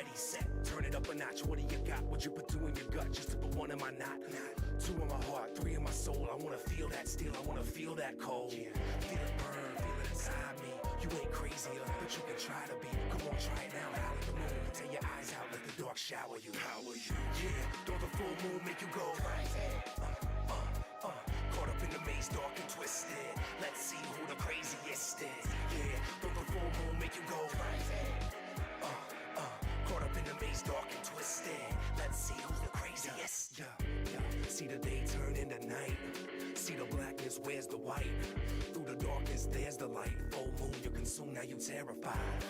ready, set, turn it up a notch. What do you got? What you put two in your gut just to put one in my knot? Two in my heart, three in my soul. I wanna feel that steel, I wanna feel that cold. Feel it burn, feel it inside me. You ain't crazier, but you can try to be. Come on, try it now, holler the moon. Take your eyes out, let the dark shower you. Yeah, don't the full moon make you go crazy? Caught up in the maze, dark and twisted. Let's see who the craziest is. Yeah, don't the full moon make you go crazy? Caught up in the maze, dark and twisted. Let's see who's the craziest. Yeah. See the day turn into night. See the blackness, where's the white? Through the darkness, there's the light. Full moon, you're consumed, now you terrified.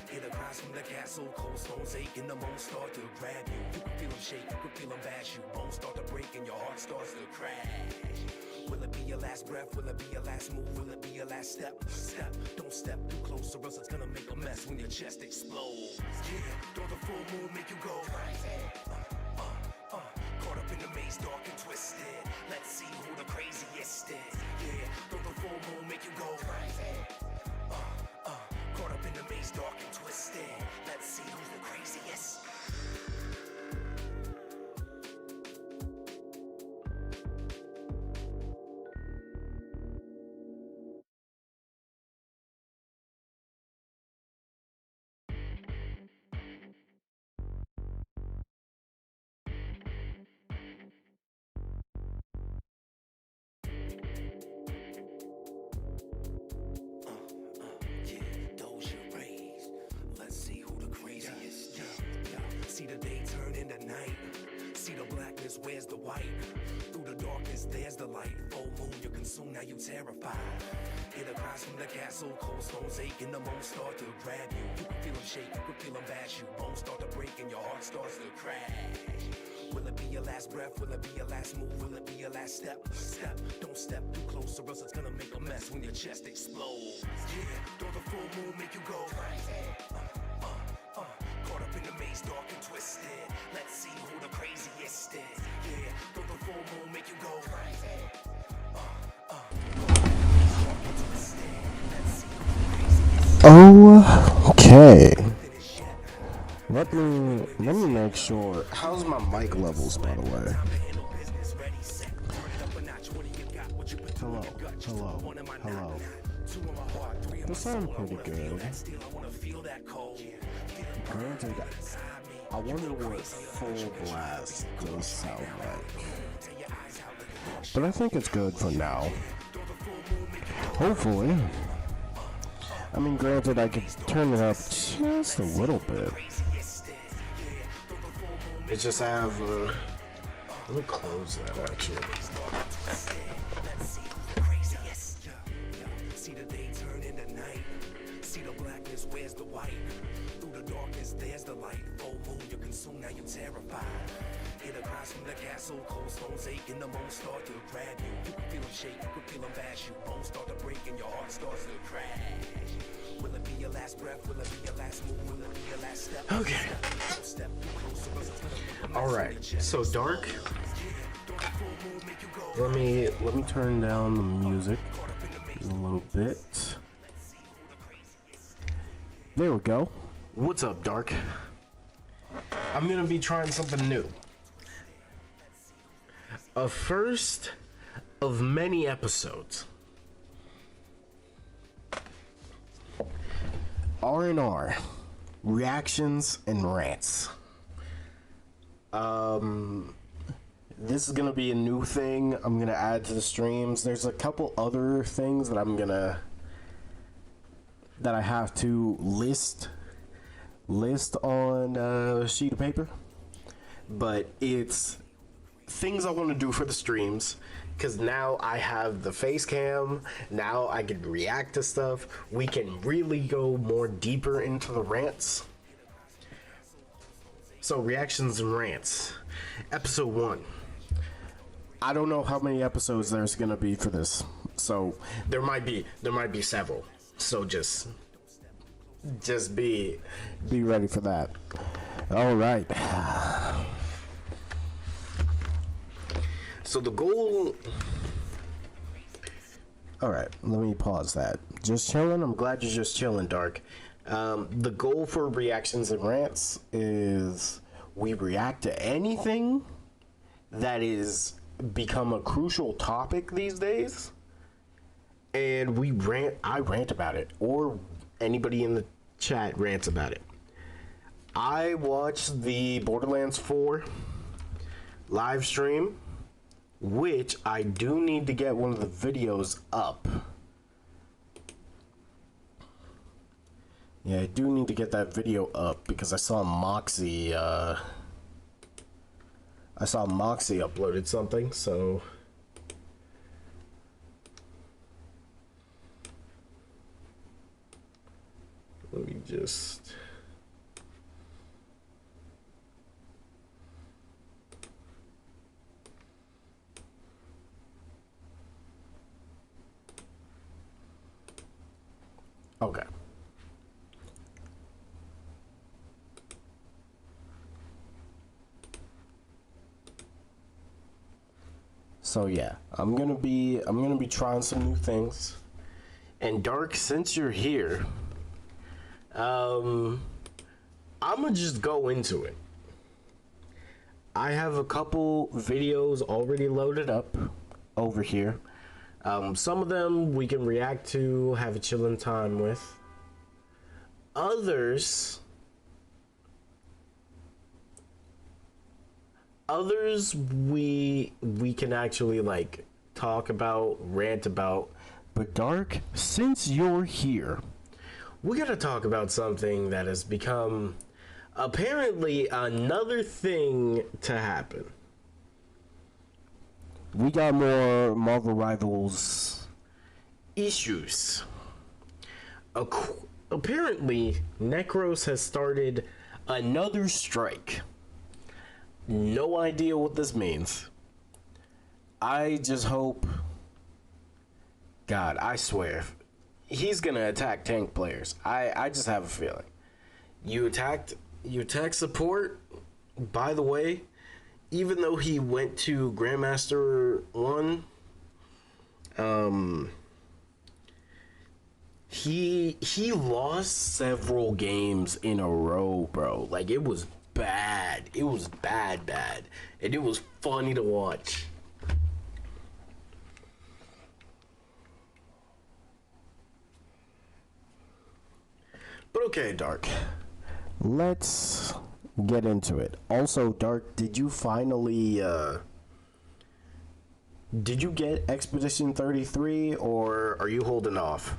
Hear the cries from the castle, cold stones aching, the moans start to grab you. You can feel them shake, you can feel them bash you. Bones start to break and your heart starts to crash. Will it be your last breath? Will it be your last move? Will it be your last step? Don't step too close or else it's gonna make a mess when your chest explodes. Yeah, don't the full moon make you go crazy? Caught up in the maze, dark and twisted. Let's see who the craziest is. Yeah, don't the full moon make you go crazy? Caught up in the maze, dark and twisted. Let's see who's the craziest. See the day turn into night. See the blackness, where's the white? Through the darkness, there's the light. Full moon, you're consumed, now you terrified. Hear the cries from the castle, cold stones aching, the moans start to grab you. You can feel them shake, you can feel them bash you. Bones start to break and your heart starts to crash. Will it be your last breath? Will it be your last move? Will it be your last step? Don't step too close or else it's gonna make a mess when your chest explodes. Yeah, don't the full moon make you go crazy? Caught up in the maze, dark and twisted. Let's see who the craziest is. Yeah, don't the full moon make you go crazy? Dark and twisted. Let's see who the craziest is. Okay. Let me make sure. How's my mic levels, by the way? Hello. This sounds pretty good. Granted, I wonder what full blast does sound like. But I think it's good for now. Hopefully. I mean, granted, I could turn it up just a little bit. It's just I have, let me close that actually. See the day turn into night. See the blackness, where's the white? Through the darkness, there's the light. Full moon, you're consumed, now you terrified. Hear the cries from the castle, cold stones aching, the moans start to grab you. You can feel them shake, you can feel them bash you. Bones start to break and your heart starts to crash. Will it be your last breath? Will it be your last move? Will it be your last step? Okay. Alright, so Dark. Let me turn down the music a little bit. There we go. What's up, Dark? I'm gonna be trying something new. A first of many episodes. R&R, reactions and rants. This is gonna be a new thing I'm gonna add to the streams. There's a couple other things that I have to list on a sheet of paper, but it's things I want to do for the streams, because now I have the face cam. Now I can react to stuff. We can really go more deeper into the rants. So reactions and rants, episode 1. I don't know how many episodes there's gonna be for this, so there might be several. So just be ready for that. All right. So the goal. All right, let me pause that. Just chilling. I'm glad you're just chilling, Dark. The goal for reactions and rants is we react to anything that is become a crucial topic these days, and I rant about it, or anybody in the chat rants about it. I watched the Borderlands 4 live stream, which I do need to get one of the videos up. Yeah, I do need to get that video up because I saw Moxie uploaded something, so let me just okay. So yeah, I'm gonna be trying some new things. And Dark, since you're here, I'm gonna just go into it. I have a couple videos already loaded up over here. Some of them we can react to, have a chilling time with. Others we can actually like talk about, rant about. But Dark, since you're here, we gotta talk about something that has become apparently another thing to happen. We got more Marvel Rivals issues. Apparently, Necros has started another strike. No idea what this means. I just hope, God, I swear, he's gonna attack tank players. I just have a feeling. You attacked support. By the way, even though he went to Grandmaster 1, he lost several games in a row, bro. Like, it was bad. It was bad. And it was funny to watch. But okay, Dark. Let's get into it. Also, Dark, did you finally did you get Expedition 33, or are you holding off?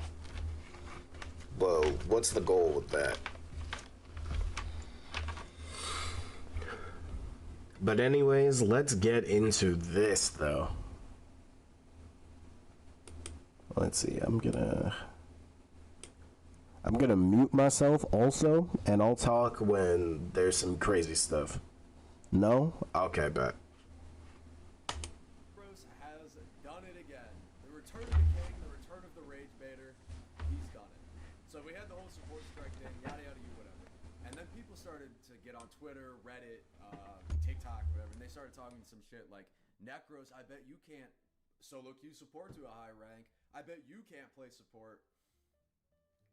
Whoa, what's the goal with that? But anyways, let's get into this though. Let's see, I'm gonna mute myself also, and I'll talk when there's some crazy stuff. No? Okay, bet. Has done it again. The return of the king, the return of the rage baiter, he's done it. So we had the whole support strike thing, yada yada you whatever. And then people started to get on Twitter, Reddit, TikTok, whatever, and they started talking some shit like, Necros, I bet you can't solo queue support to a high rank. I bet you can't play support.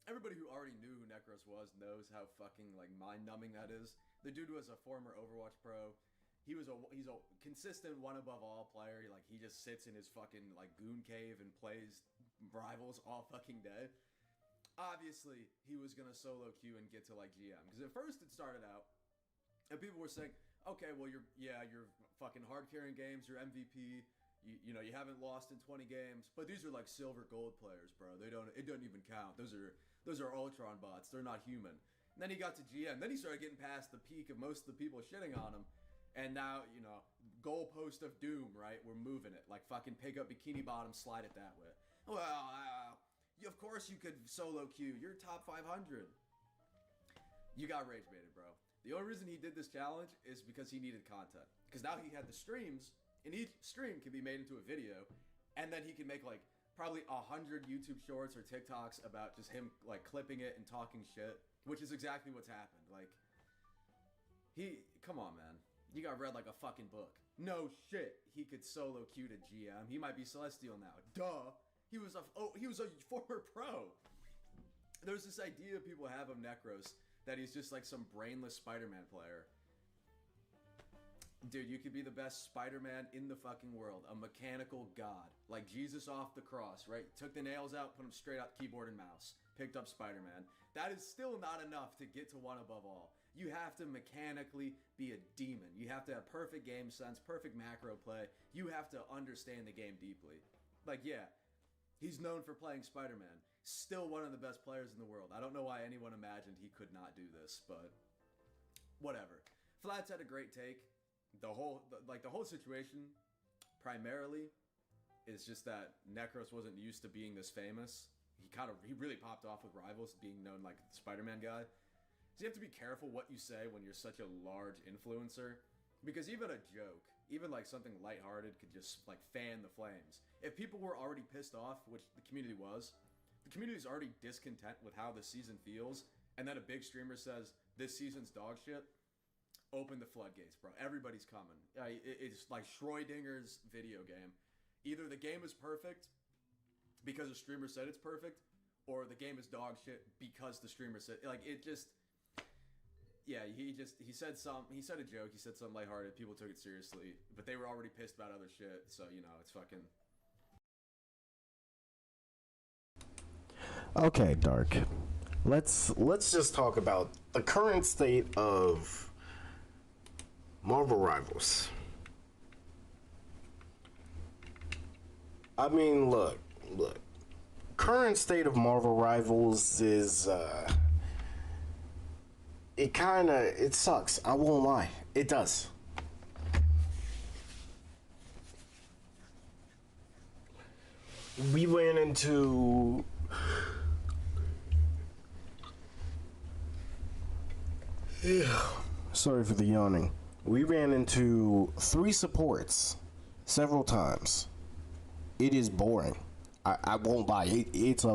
Everybody who already knew who Necros was knows how fucking like mind-numbing that is. The dude was a former Overwatch pro. He's a consistent one above all player. Like, he just sits in his fucking like goon cave and plays rivals all fucking day. Obviously, he was gonna solo queue and get to like GM, because at first it started out and people were saying, okay, well you're fucking hard carrying games, you're MVP. You know, you haven't lost in 20 games, but these are like silver gold players, bro. It doesn't even count. Those are Ultron bots. They're not human. And then he got to GM. Then he started getting past the peak of most of the people shitting on him. And now, you know, goalpost of doom, right? We're moving it. Like, fucking pick up Bikini Bottom, slide it that way. Well, of course you could solo queue. You're top 500. You got rage baited, bro. The only reason he did this challenge is because he needed content. Because now he had the streams, and each stream can be made into a video, and then he can make like probably 100 YouTube shorts or TikToks about just him like clipping it and talking shit, which is exactly what's happened. Like, come on, man. You got read like a fucking book. No shit. He could solo queue to GM. He might be Celestial now. Duh. He was a former pro. there's this idea people have of Necros that he's just like some brainless Spider-Man player. Dude, you could be the best Spider-Man in the fucking world. A mechanical god. Like Jesus off the cross, right? Took the nails out, put them straight out, keyboard and mouse. Picked up Spider-Man. That is still not enough to get to one above all. You have to mechanically be a demon. You have to have perfect game sense, perfect macro play. You have to understand the game deeply. Like, yeah, he's known for playing Spider-Man. Still one of the best players in the world. I don't know why anyone imagined he could not do this, but whatever. Flats had a great take. The whole situation primarily is just that Necros wasn't used to being this famous. He really popped off with Rivals being known like the Spider-Man guy. So you have to be careful what you say when you're such a large influencer, because even a joke, even like something lighthearted, could just like fan the flames. If people were already pissed off, which the community was, the community's already discontent with how the season feels, and then a big streamer says this season's dog shit. Open the floodgates, bro. Everybody's coming. It's like Schrodinger's video game. Either the game is perfect because a streamer said it's perfect, or the game is dog shit because the streamer said, like, it just, yeah, he said a joke, he said something lighthearted, people took it seriously, but they were already pissed about other shit, so, you know, it's fucking... Okay, Dark. Let's just talk about the current state of Marvel Rivals. I mean, look. Current state of Marvel Rivals is, it sucks. I won't lie. It does. We ran into... Sorry for the yawning. We ran into 3 supports several times. It is boring. I won't lie. It's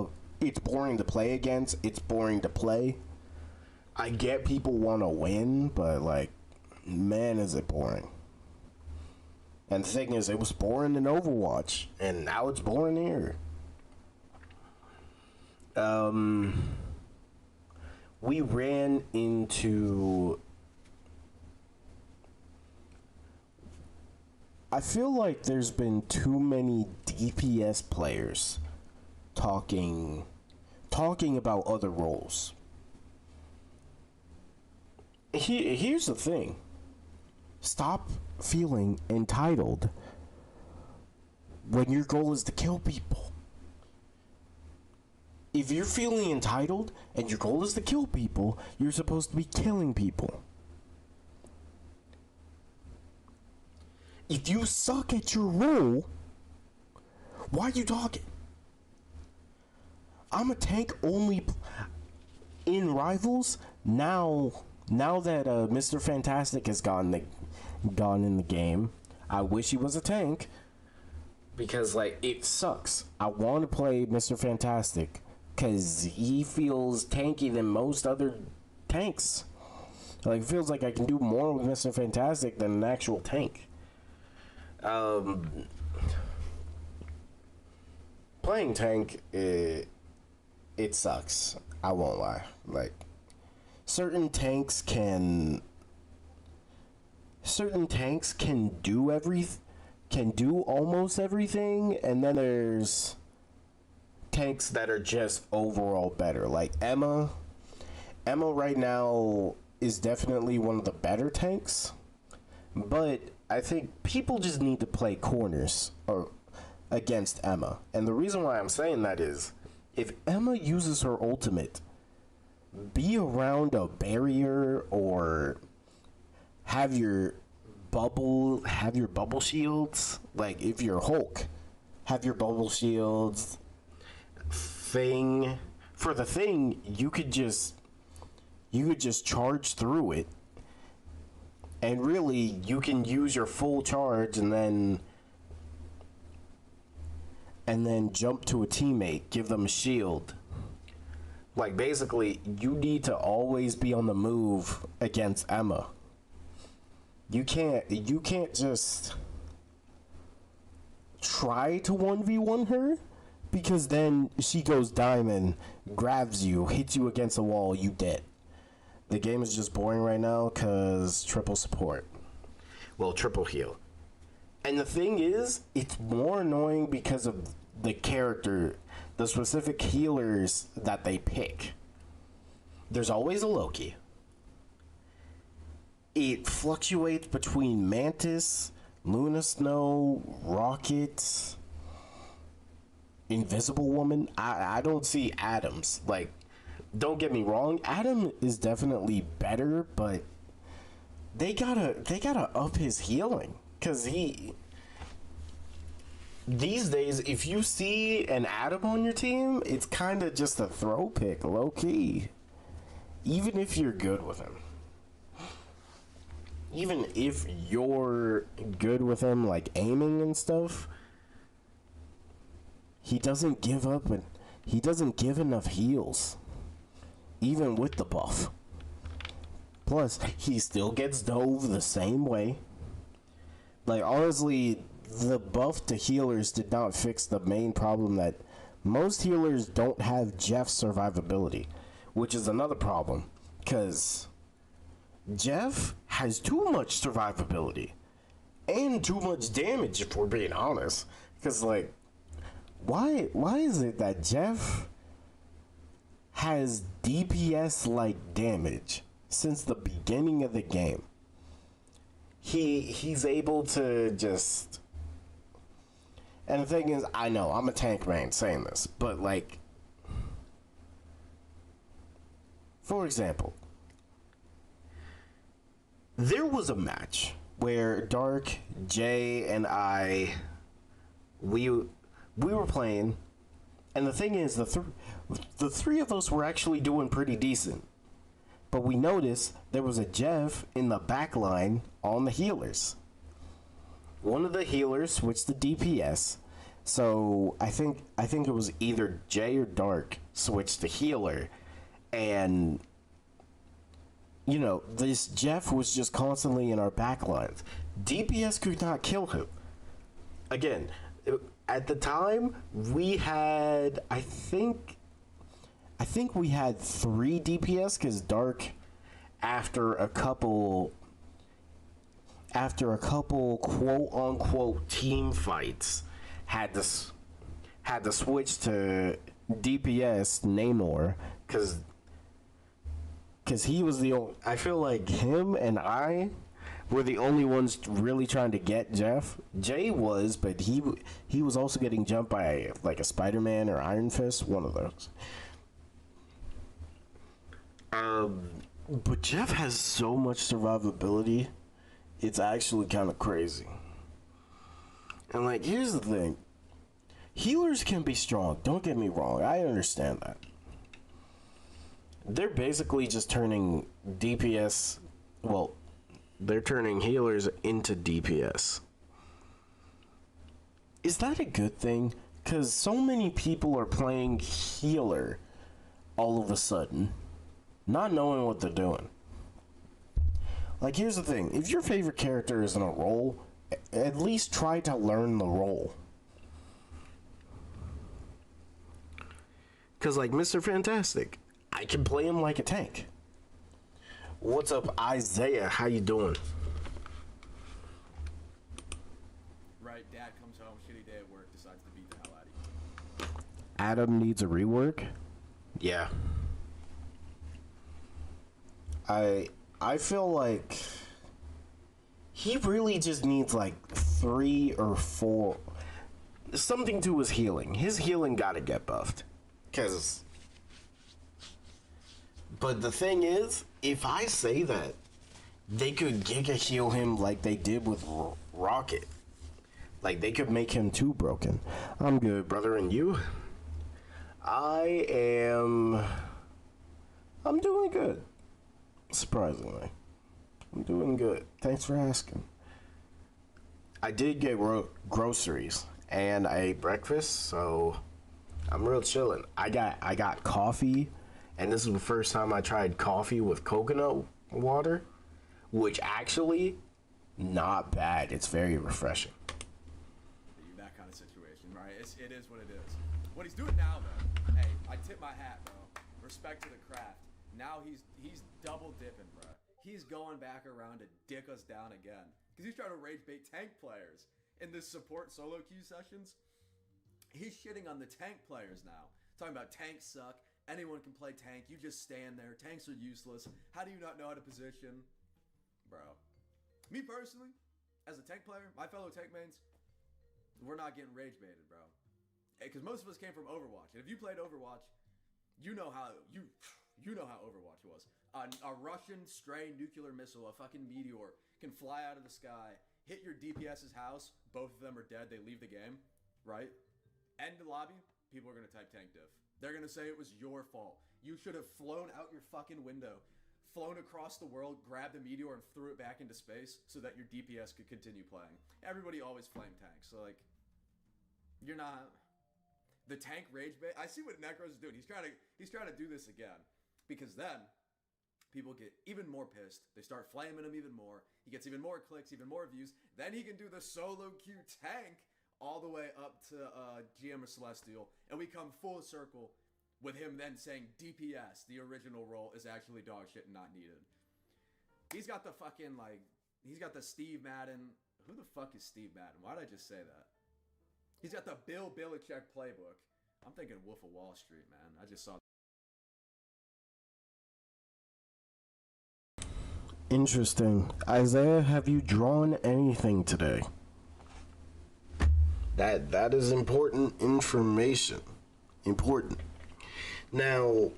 boring to play against. It's boring to play. I get people want to win, but like, man, is it boring. And the thing is, it was boring in Overwatch, and now it's boring here. We ran into... I feel like there's been too many DPS players talking about other roles. Here's the thing. Stop feeling entitled when your goal is to kill people. If you're feeling entitled and your goal is to kill people, you're supposed to be killing people. If you suck at your role, why are you talking? I'm a tank only in Rivals. Now that Mr. Fantastic has gone in the game, I wish he was a tank, because like, it sucks. I want to play Mr. Fantastic because he feels tanky than most other tanks. Like, it feels like I can do more with Mr. Fantastic than an actual tank. Playing tank, it sucks. I won't lie. Like, certain tanks can do almost everything, and then there's tanks that are just overall better. Like Emma right now is definitely one of the better tanks, but I think people just need to play corners or against Emma. And the reason why I'm saying that is, if Emma uses her ultimate, be around a barrier or have your bubble shields. Like, if you're Hulk, have your bubble shields. Thing, for the thing, you could just charge through it, and really you can use your full charge and then jump to a teammate, give them a shield. Like, basically, you need to always be on the move against Emma. You can't just try to 1v1 her, Because then she goes diamond, grabs you, hits you against the wall, you dead. The game is just boring right now because triple support. Well, triple heal. And the thing is, it's more annoying because of the character, the specific healers that they pick. There's always a Loki. It fluctuates between Mantis, Luna Snow, Rocket, Invisible Woman. I don't see Adams. Like, don't get me wrong, Adam is definitely better, but they gotta up his healing. Cause these days, if you see an Adam on your team, it's kinda just a throw pick, low key. Even if you're good with him. Even if you're good with him, like aiming and stuff, he doesn't give up and he doesn't give enough heals. Even with the buff. Plus, he still gets dove the same way. Like, honestly, the buff to healers did not fix the main problem that most healers don't have Jeff's survivability, which is another problem, because Jeff has too much survivability and too much damage, if we're being honest. Because, like, why is it that Jeff has DPS-like damage since the beginning of the game? He's able to just... And the thing is, I know, I'm a tank man saying this, but, like, for example, there was a match where Dark, Jay, and I, we were playing, and the thing is, the three of us were actually doing pretty decent. But we noticed there was a Jeff in the back line on the healers. One of the healers switched to DPS. So I think it was either Jay or Dark switched to healer. And, you know, this Jeff was just constantly in our back lines. DPS could not kill him. Again, at the time, we had, I think we had 3 DPS, because Dark, after a couple quote unquote team fights, had to switch to DPS Namor, because he was the only, I feel like him and I were the only ones really trying to get Jeff. Jay was, but he was also getting jumped by like a Spider-Man or Iron Fist, one of those. But Jeff has so much survivability, it's actually kind of crazy. And, like, here's the thing. Healers can be strong, don't get me wrong, I understand that. They're basically just turning DPS, well, they're turning healers into DPS. Is that a good thing? Because so many people are playing healer all of a sudden, not knowing what they're doing. Like, here's the thing. If your favorite character is in a role, at least try to learn the role. Because, like, Mr. Fantastic, I can play him like a tank. What's up, Isaiah? How you doing? Right, dad comes home, shitty day at work, decides to beat the hell out of you. Adam needs a rework? Yeah. I feel like he really just needs like 3 or 4, something to his healing. His healing gotta get buffed. But the thing is, if I say that, they could Giga heal him like they did with Rocket. Like, they could make him too broken. I'm good, brother, and you? I'm doing good. Surprisingly. I'm doing good. Thanks for asking. I did get groceries, and I ate breakfast, so I'm real chilling. I got coffee, and this is the first time I tried coffee with coconut water, which actually, not bad. It's very refreshing. That kind of situation, right? It is what it is. What he's doing now, though, hey, I tip my hat, bro. Respect to the craft. Now he's double dipping, bro. He's going back around to dick us down again. Because he's trying to rage bait tank players in this support solo queue sessions. He's shitting on the tank players now. Talking about tanks suck. Anyone can play tank. You just stand there. Tanks are useless. How do you not know how to position? Bro. Me personally, as a tank player, my fellow tank mains, we're not getting rage baited, bro. Because most of us came from Overwatch. And if you played Overwatch, you know how Overwatch was. A Russian stray nuclear missile, a fucking meteor, can fly out of the sky, hit your DPS's house, both of them are dead, they leave the game, right? End the lobby, people are gonna type tank diff. They're gonna say it was your fault. You should have flown out your fucking window, flown across the world, grabbed the meteor and threw it back into space so that your DPS could continue playing. Everybody always flame tanks, so like, you're not... The tank rage bait, I see what Necros is doing. He's trying to do this again. Because then, people get even more pissed. They start flaming him even more. He gets even more clicks, even more views. Then he can do the solo queue tank all the way up to GM or Celestial. And we come full circle with him then saying DPS, the original role, is actually dog shit and not needed. He's got the fucking, like, he's got the Steve Madden. Who the fuck is Steve Madden? Why did I just say that? He's got the Bill Belichick playbook. I'm thinking Wolf of Wall Street, man. I just saw. Interesting. Isaiah, have you drawn anything today? That is important information. Important. Now,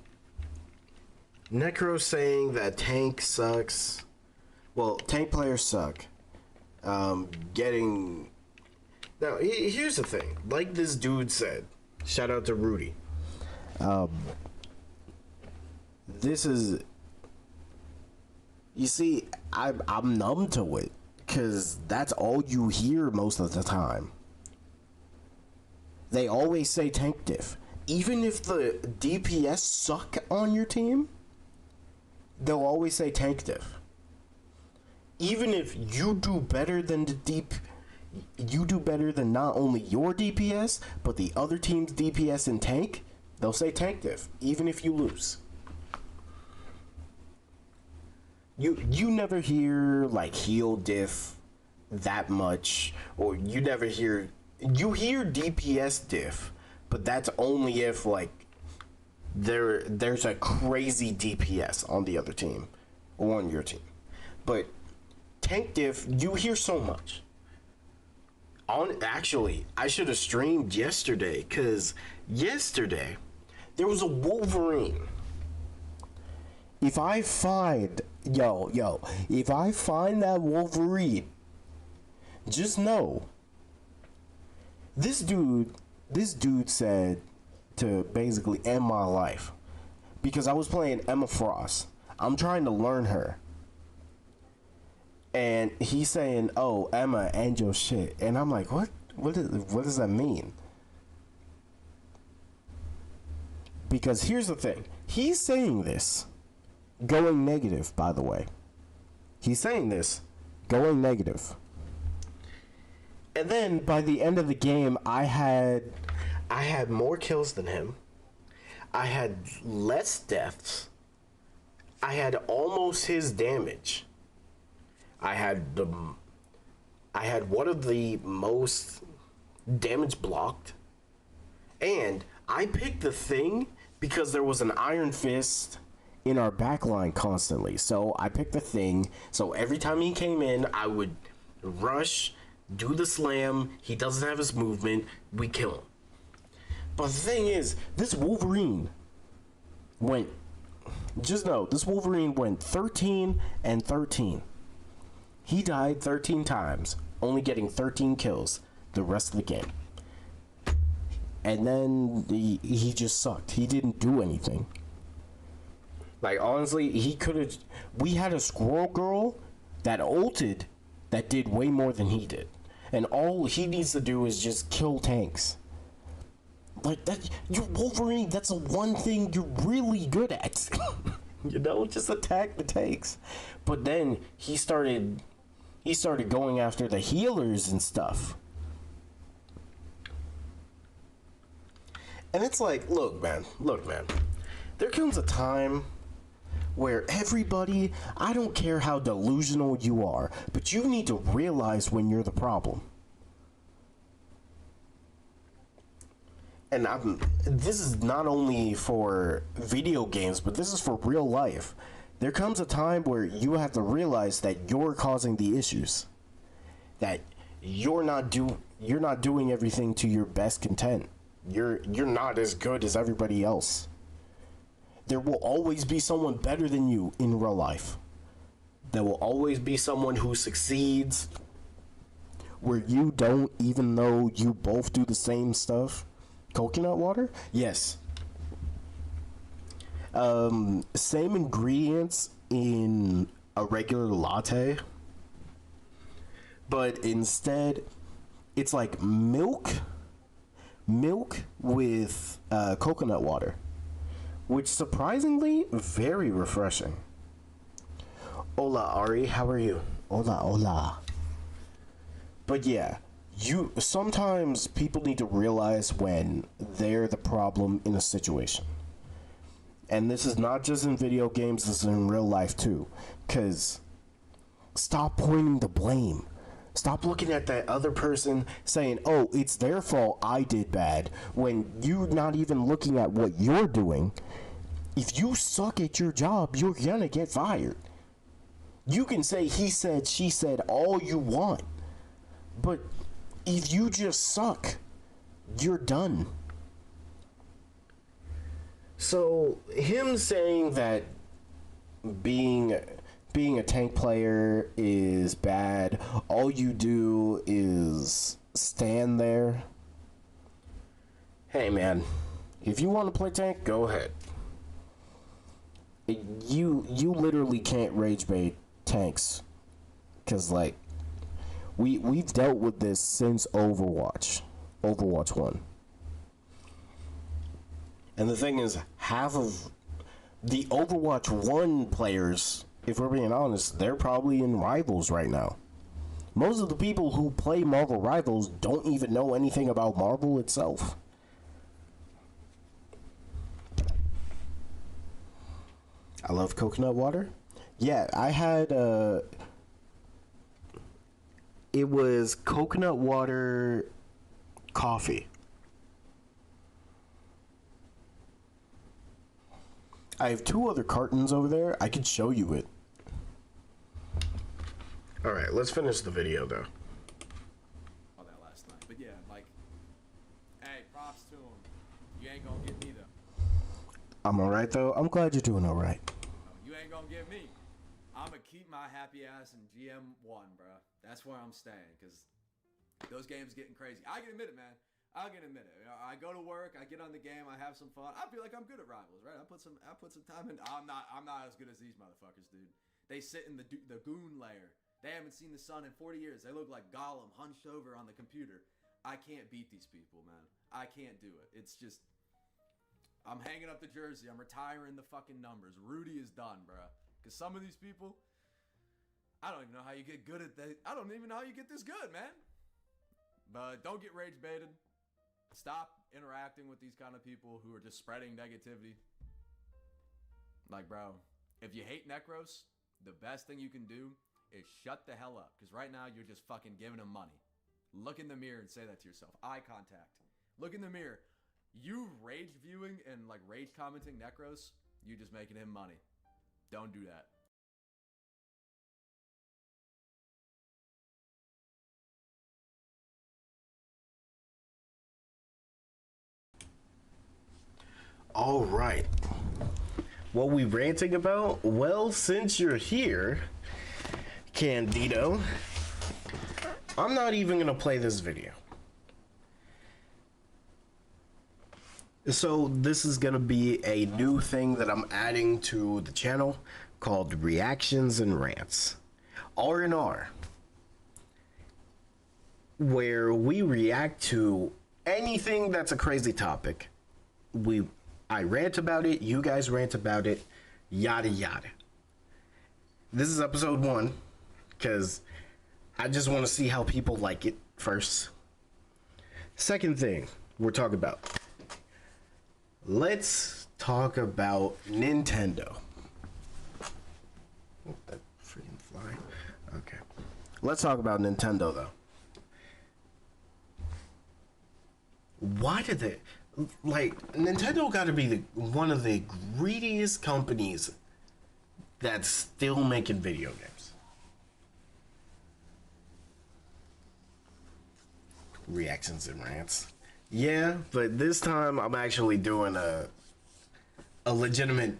Necro saying that tank sucks. Well, tank players suck. Now, here's the thing. Like this dude said, shout out to Rudy. This is... You see, I'm numb to it, because that's all you hear most of the time. They always say tank diff. Even if the DPS suck on your team, they'll always say tank diff. Even if you do better than you do better than not only your DPS, but the other team's DPS and tank, they'll say tank diff, even if you lose. You never hear, like, heal diff that much, or you never hear... You hear DPS diff, but that's only if, like, there's a crazy DPS on the other team, or on your team. But tank diff, you hear so much. Actually, I should have streamed yesterday, because yesterday, there was a Wolverine. If I find... if I find that Wolverine, just know, this dude said to basically end my life, because I was playing Emma Frost. I'm trying to learn her. And he's saying, oh, Emma, end your shit. And I'm like, what does that mean? Because here's the thing. He's saying this going negative, by the way. He's saying this going negative. And then by the end of the game, I had more kills than him. I had less deaths. I had almost his damage. I had one of the most damage blocked. And I picked the thing because there was an Iron Fist in our backline constantly. So I picked the thing. So every time he came in, I would rush, do the slam. He doesn't have his movement. We kill him. But the thing is, this Wolverine went... Just know, this Wolverine went 13 and 13. He died 13 times, only getting 13 kills the rest of the game. And then he just sucked. He didn't do anything. Like, honestly, he could have... We had a Squirrel Girl that ulted that did way more than he did. And all he needs to do is just kill tanks. Like, that... You Wolverine, that's the one thing you're really good at. You know, just attack the tanks. But then he started going after the healers and stuff. And it's like, look, man. There comes a time where everybody, I don't care how delusional you are, but you need to realize when you're the problem. And this is not only for video games, but this is for real life. There comes a time where you have to realize that you're causing the issues. That you're not doing everything to your best content. You're not as good as everybody else. There will always be someone better than you in real life. There will always be someone who succeeds where you don't, even though you both do the same stuff. Coconut water? Yes. Same ingredients in a regular latte, but instead it's like milk with coconut water, which surprisingly very refreshing. Hola, Ari, how are you? Hola. But yeah, sometimes people need to realize when they're the problem in a situation. And this is not just in video games, this is in real life too. Because stop pointing the blame. Stop looking at that other person saying, oh, it's their fault I did bad, when you're not even looking at what you're doing. If you suck at your job, you're gonna get fired. You can say he said, she said, all you want. But if you just suck, you're done. So him saying that being a tank player is bad, all you do is stand there. Hey man, if you want to play tank, go ahead. You literally can't rage bait tanks, cause like we've dealt with this since Overwatch 1. And the thing is, half of the Overwatch 1 players, if we're being honest, they're probably in Rivals right now. Most of the people who play Marvel Rivals don't even know anything about Marvel itself. I love coconut water. Yeah, I had it was coconut water coffee. I have 2 other cartons over there. I could show you it. All right, let's finish the video though. All that last night, but yeah, like, hey, props to him. You ain't gonna get me though. I'm all right though. I'm glad you're doing all right. You ain't gonna get me. I'm gonna keep my happy ass in GM1, bro. That's where I'm staying, cause those games getting crazy. I can admit it, man. I can admit it. You know, I go to work, I get on the game, I have some fun. I feel like I'm good at Rivals, right? I put some time in. I'm not as good as these motherfuckers, dude. They sit in the goon lair. They haven't seen the sun in 40 years. They look like Gollum hunched over on the computer. I can't beat these people, man. I can't do it. It's just, I'm hanging up the jersey. I'm retiring the fucking numbers. Rudy is done, bro. Because some of these people, I don't even know how you get good at that. I don't even know how you get this good, man. But don't get rage baited. Stop interacting with these kind of people who are just spreading negativity. Like, bro, if you hate Necros, the best thing you can do is shut the hell up. Because right now, you're just fucking giving him money. Look in the mirror and say that to yourself. Eye contact. Look in the mirror. You rage viewing and like rage commenting Necros, you just making him money. Don't do that. All right. What we ranting about? Well, since you're here, Candido, I'm not even gonna play this video. So this is gonna be a new thing that I'm adding to the channel called Reactions and Rants. R&R. Where we react to anything that's a crazy topic. I rant about it, you guys rant about it, yada yada. This is episode 1, because I just want to see how people like it first. Second thing we're talking about, let's talk about Nintendo. Oh, that freaking fly. Okay. Let's talk about Nintendo, though. Why did they... Like, Nintendo got to be one of the greediest companies that's still making video games. Reactions and rants. Yeah, but this time I'm actually doing a legitimate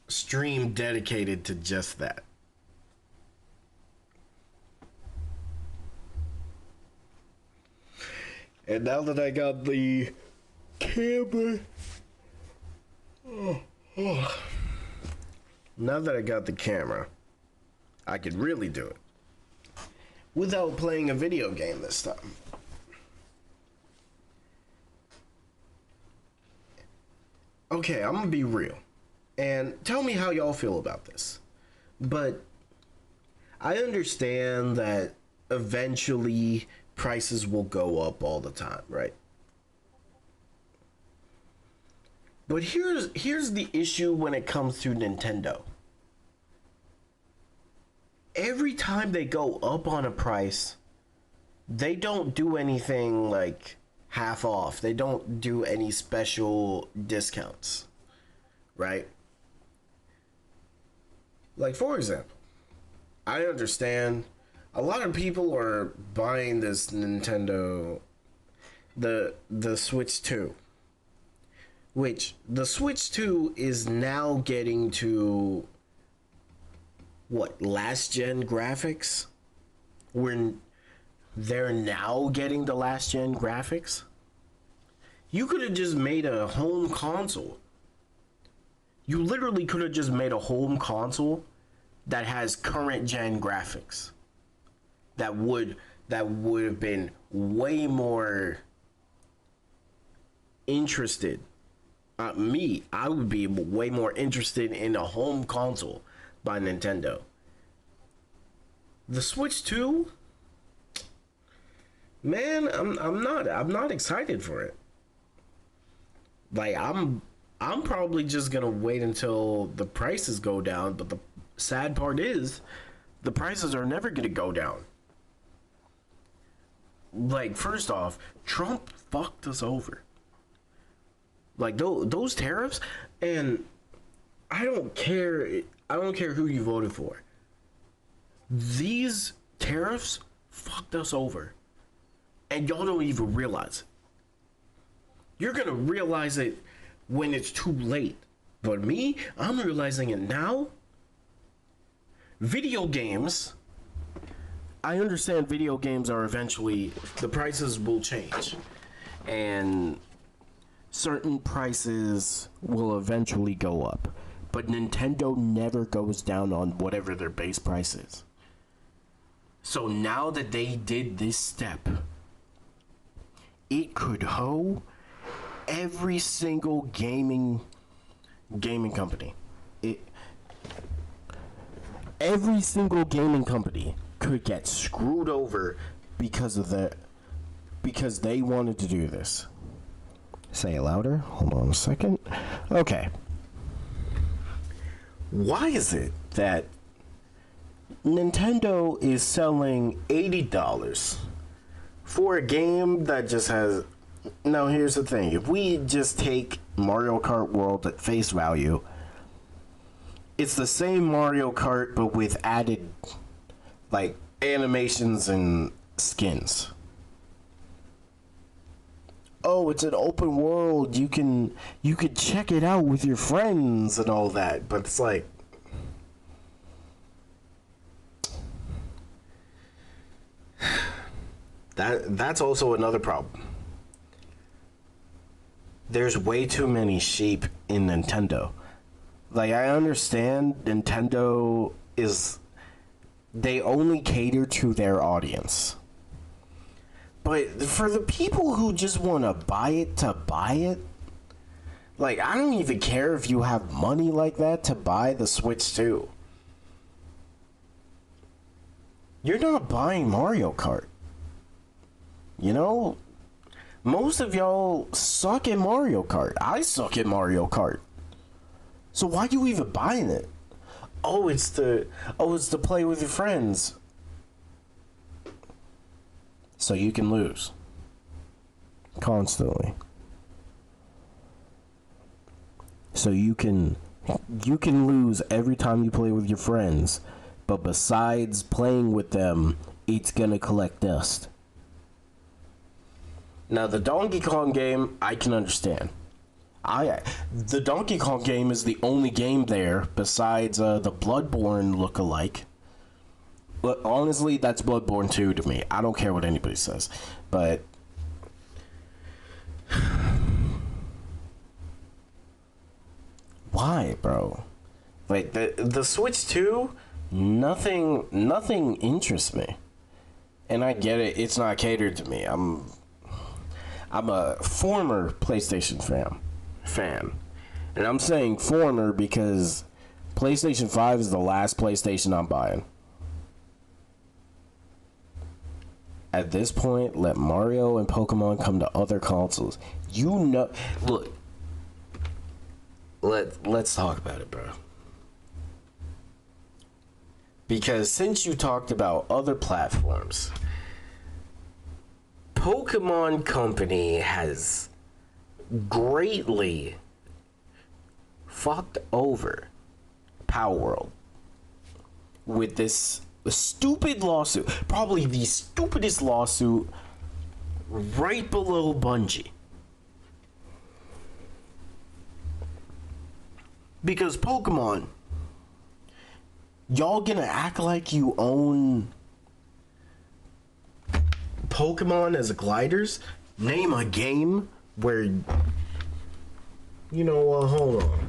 stream dedicated to just that. And now that I got the camera, now that I got the camera, I could really do it without playing a video game this time. Okay, I'm gonna be real, and tell me how y'all feel about this. But I understand that eventually prices will go up all the time, right? But here's the issue when it comes to Nintendo. Every time they go up on a price, they don't do anything like half off. They don't do any special discounts, right? Like, for example, I understand a lot of people are buying this Nintendo, the Switch 2, which the Switch 2 is now getting to what, last gen graphics? They're now getting the last gen graphics. You could have just made a home console. You literally could have just made a home console that has current gen graphics. That would have been way more interested. I would be way more interested in a home console by Nintendo. The Switch 2, man, I'm not excited for it. Like, I'm probably just gonna wait until the prices go down, but the sad part is the prices are never gonna go down. Like, first off, Trump fucked us over. Like, those tariffs, and I don't care who you voted for. These tariffs fucked us over. And y'all don't even realize it. You're gonna realize it when it's too late. But me, I'm realizing it now. Video games, I understand video games are eventually, the prices will change. And certain prices will eventually go up. But Nintendo never goes down on whatever their base price is. So now that they did this step, it could hoe every single gaming company. Every single gaming company could get screwed over because they wanted to do this. Say it louder. Hold on a second. Okay. Why is it that Nintendo is selling $80 for a game that just has... Now, here's the thing. If we just take Mario Kart World at face value, it's the same Mario Kart, but with added, like, animations and skins. Oh, it's an open world. You could check it out with your friends and all that, but it's like... That's also another problem. There's way too many sheep in Nintendo. Like, I understand Nintendo is... They only cater to their audience. But for the people who just want to buy it, like, I don't even care if you have money like that to buy the Switch 2. You're not buying Mario Kart. You know? Most of y'all suck at Mario Kart. I suck at Mario Kart. So why you even buying it? It's to play with your friends. So you can lose. Constantly. So you can lose every time you play with your friends, but besides playing with them, it's gonna collect dust. Now the Donkey Kong game, I can understand. The Donkey Kong game is the only game there besides the Bloodborne look-alike. But honestly, that's Bloodborne 2 to me. I don't care what anybody says, but why, bro? Like the Switch 2, nothing interests me. And I get it, it's not catered to me. I'm a former PlayStation fan. And I'm saying former because PlayStation 5 is the last PlayStation I'm buying. At this point, let Mario and Pokemon come to other consoles. Look, let's talk about it, bro. Because since you talked about other platforms, Pokemon Company has greatly fucked over Power World with this stupid lawsuit. Probably the stupidest lawsuit right below Bungie. Because Pokemon, y'all gonna act like you own Pokemon as gliders? Name a game where, hold on.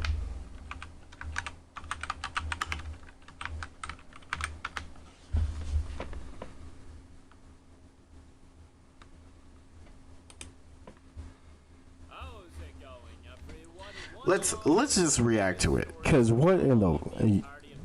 Let's just react to it, cause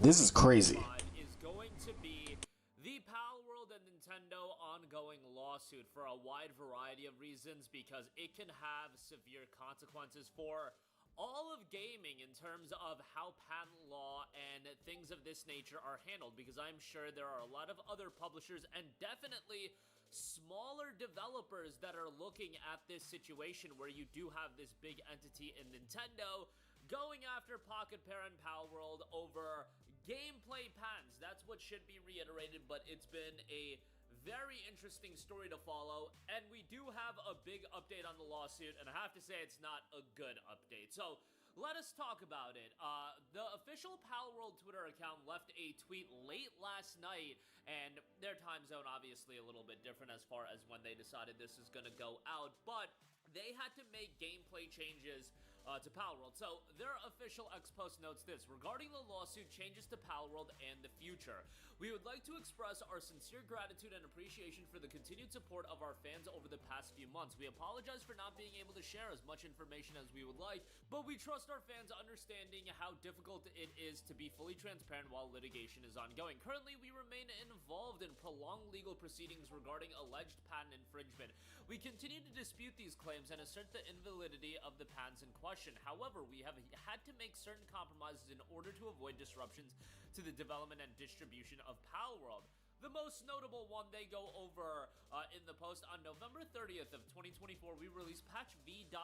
this is crazy. Is going to be the Pal World and Nintendo ongoing lawsuit for a wide variety of reasons, because it can have severe consequences for all of gaming in terms of how patent law and things of this nature are handled, because I'm sure there are a lot of other publishers and definitely smaller developers that are looking at this situation where you do have this big entity in Nintendo going after Pocket Pair and Pal World over gameplay patents. That's what should be reiterated, but it's been a very interesting story to follow, and we do have a big update on the lawsuit, and I have to say it's not a good update. So let us talk about it. The official Pal World Twitter account left a tweet late last night, and their time zone obviously a little bit different as far as when they decided this is going to go out, but they had to make gameplay changes to Pal World. So their official X post notes this: regarding the lawsuit changes to Pal World and the future, we would like to express our sincere gratitude and appreciation for the continued support of our fans over the past few months. We apologize for not being able to share as much information as we would like, but we trust our fans understanding how difficult it is to be fully transparent while litigation is ongoing. Currently, we remain involved in prolonged legal proceedings regarding alleged patent infringement. We continue to dispute these claims and assert the invalidity of the patents in question. However, we have had to make certain compromises in order to avoid disruptions to the development and distribution of Pal World. The most notable one they go over in the post: on November 30th of 2024, we released patch V.0.3.11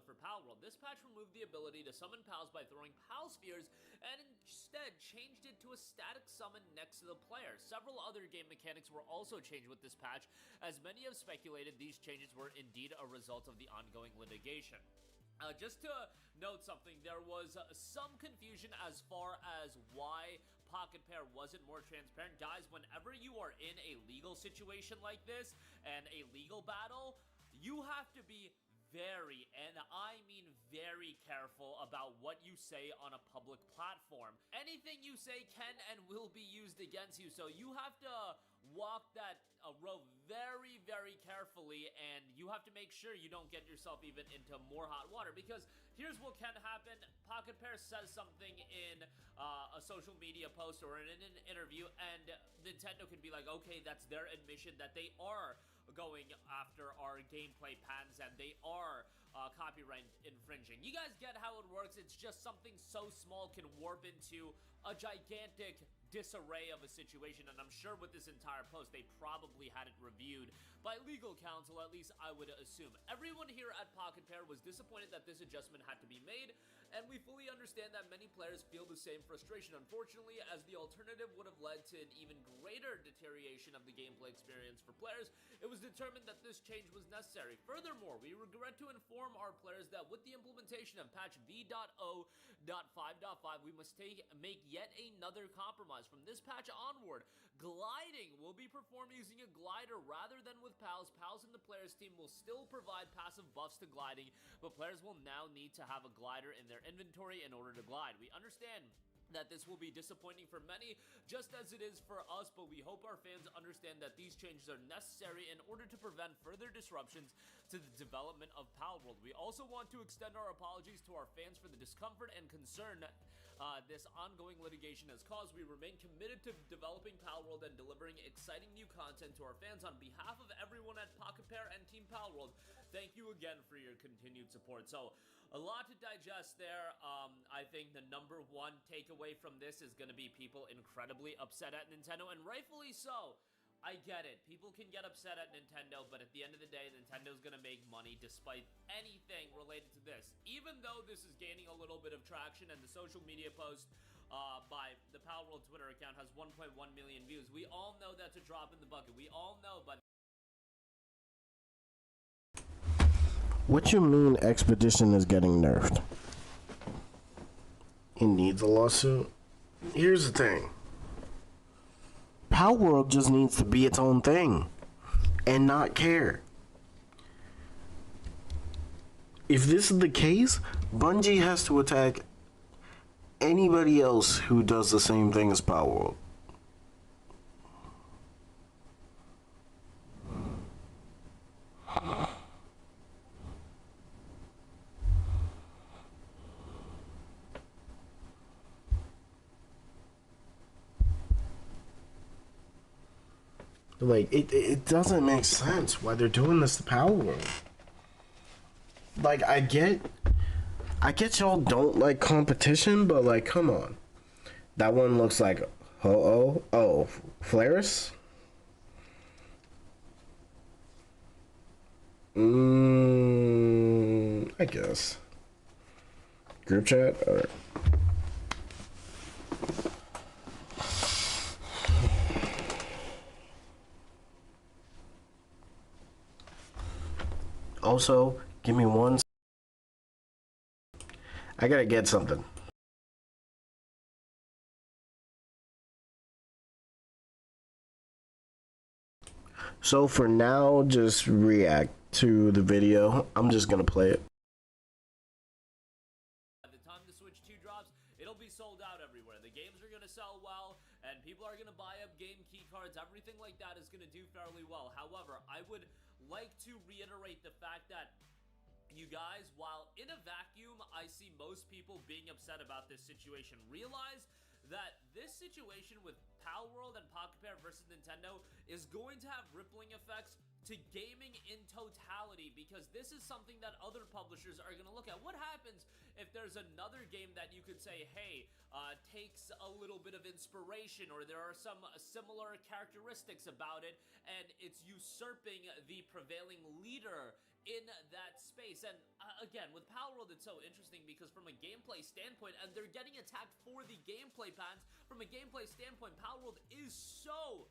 for Pal World. This patch removed the ability to summon pals by throwing pal spheres and instead changed it to a static summon next to the player. Several other game mechanics were also changed with this patch, as many have speculated these changes were indeed a result of the ongoing litigation. Just to note something, there was some confusion as far as why Pocket Pair wasn't more transparent. Guys, whenever you are in a legal situation like this and a legal battle, you have to be very, and I mean very, careful about what you say on a public platform. Anything you say can and will be used against you, so you have to walk that road very, very carefully, and you have to make sure you don't get yourself even into more hot water, because here's what can happen. Pocket Pair says something in a social media post or in an interview, and Nintendo can be like, okay, that's their admission that they are going after our gameplay patents and they are copyright infringing. You guys get how it works. It's just something so small can warp into a gigantic disarray of a situation, and I'm sure with this entire post they probably had it reviewed by legal counsel, at least I would assume. Everyone here at Pocket Pair was disappointed that this adjustment had to be made, and we fully understand that many players feel the same frustration, unfortunately, as the alternative would have led to an even greater deterioration of the gameplay experience for players. It was determined that this change was necessary. Furthermore, we regret to inform our players that with the implementation of patch V.0.5.5, we must make yet another compromise. From this patch onward, gliding will be performed using a glider rather than with pals. Pals in the players team will still provide passive buffs to gliding, but players will now need to have a glider in their inventory in order to glide. We understand that this will be disappointing for many, just as it is for us, but we hope our fans understand that these changes are necessary in order to prevent further disruptions to the development of Palworld. We also want to extend our apologies to our fans for the discomfort and concern this ongoing litigation has caused. We remain committed to developing Palworld and delivering exciting new content to our fans. On behalf of everyone at Pocket Pair and Team Palworld, thank you again for your continued support. So, a lot to digest there. I think the number one takeaway from this is going to be people incredibly upset at Nintendo, and rightfully so. I get it. People can get upset at Nintendo, but at the end of the day, Nintendo's going to make money despite anything related to this. Even though this is gaining a little bit of traction, and the social media post by the Palworld Twitter account has 1.1 million views, we all know that's a drop in the bucket. We all know, but What you mean Expedition is getting nerfed? It needs a lawsuit? Here's the thing. Palworld just needs to be its own thing and not care. If this is the case, Bungie has to attack anybody else who does the same thing as Palworld. Like, it doesn't make sense why they're doing this to Palworld. Like, I get y'all don't like competition, but like, come on. That one looks like Flaris? I guess. Group chat? Alright. Also, give me one. I gotta get something. So for now, just react to the video. I'm just gonna play it. by the time the Switch 2 drops, it'll be sold out everywhere. The games are gonna sell well, and people are gonna buy up game key cards. Everything like that is gonna do fairly well. However, I would like to reiterate the fact that you guys, while in a vacuum, I see most people being upset about this situation. Realize that this situation with Palworld and Pocket Pair versus Nintendo is going to have rippling effects to gaming in totality, because this is something that other publishers are going to look at. What happens if there's another game that you could say, hey, takes a little bit of inspiration, or there are some similar characteristics about it, and it's usurping the prevailing leader in that space? And again, with Palworld, it's so interesting because from a gameplay standpoint, and they're getting attacked for the gameplay patents, from a gameplay standpoint, Palworld is so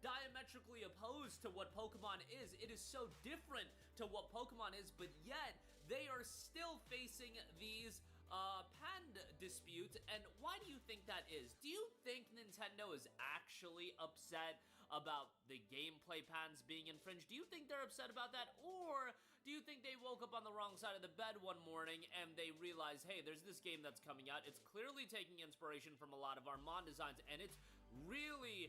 diametrically opposed to what Pokemon is. It is so different to what Pokemon is, but yet they are still facing these patent disputes. And why do you think that is? Do you think Nintendo is actually upset about the gameplay patents being infringed? Do you think they're upset about that? Or do you think they woke up on the wrong side of the bed one morning and they realized, hey, there's this game that's coming out. It's clearly taking inspiration from a lot of our Mon designs, and it's really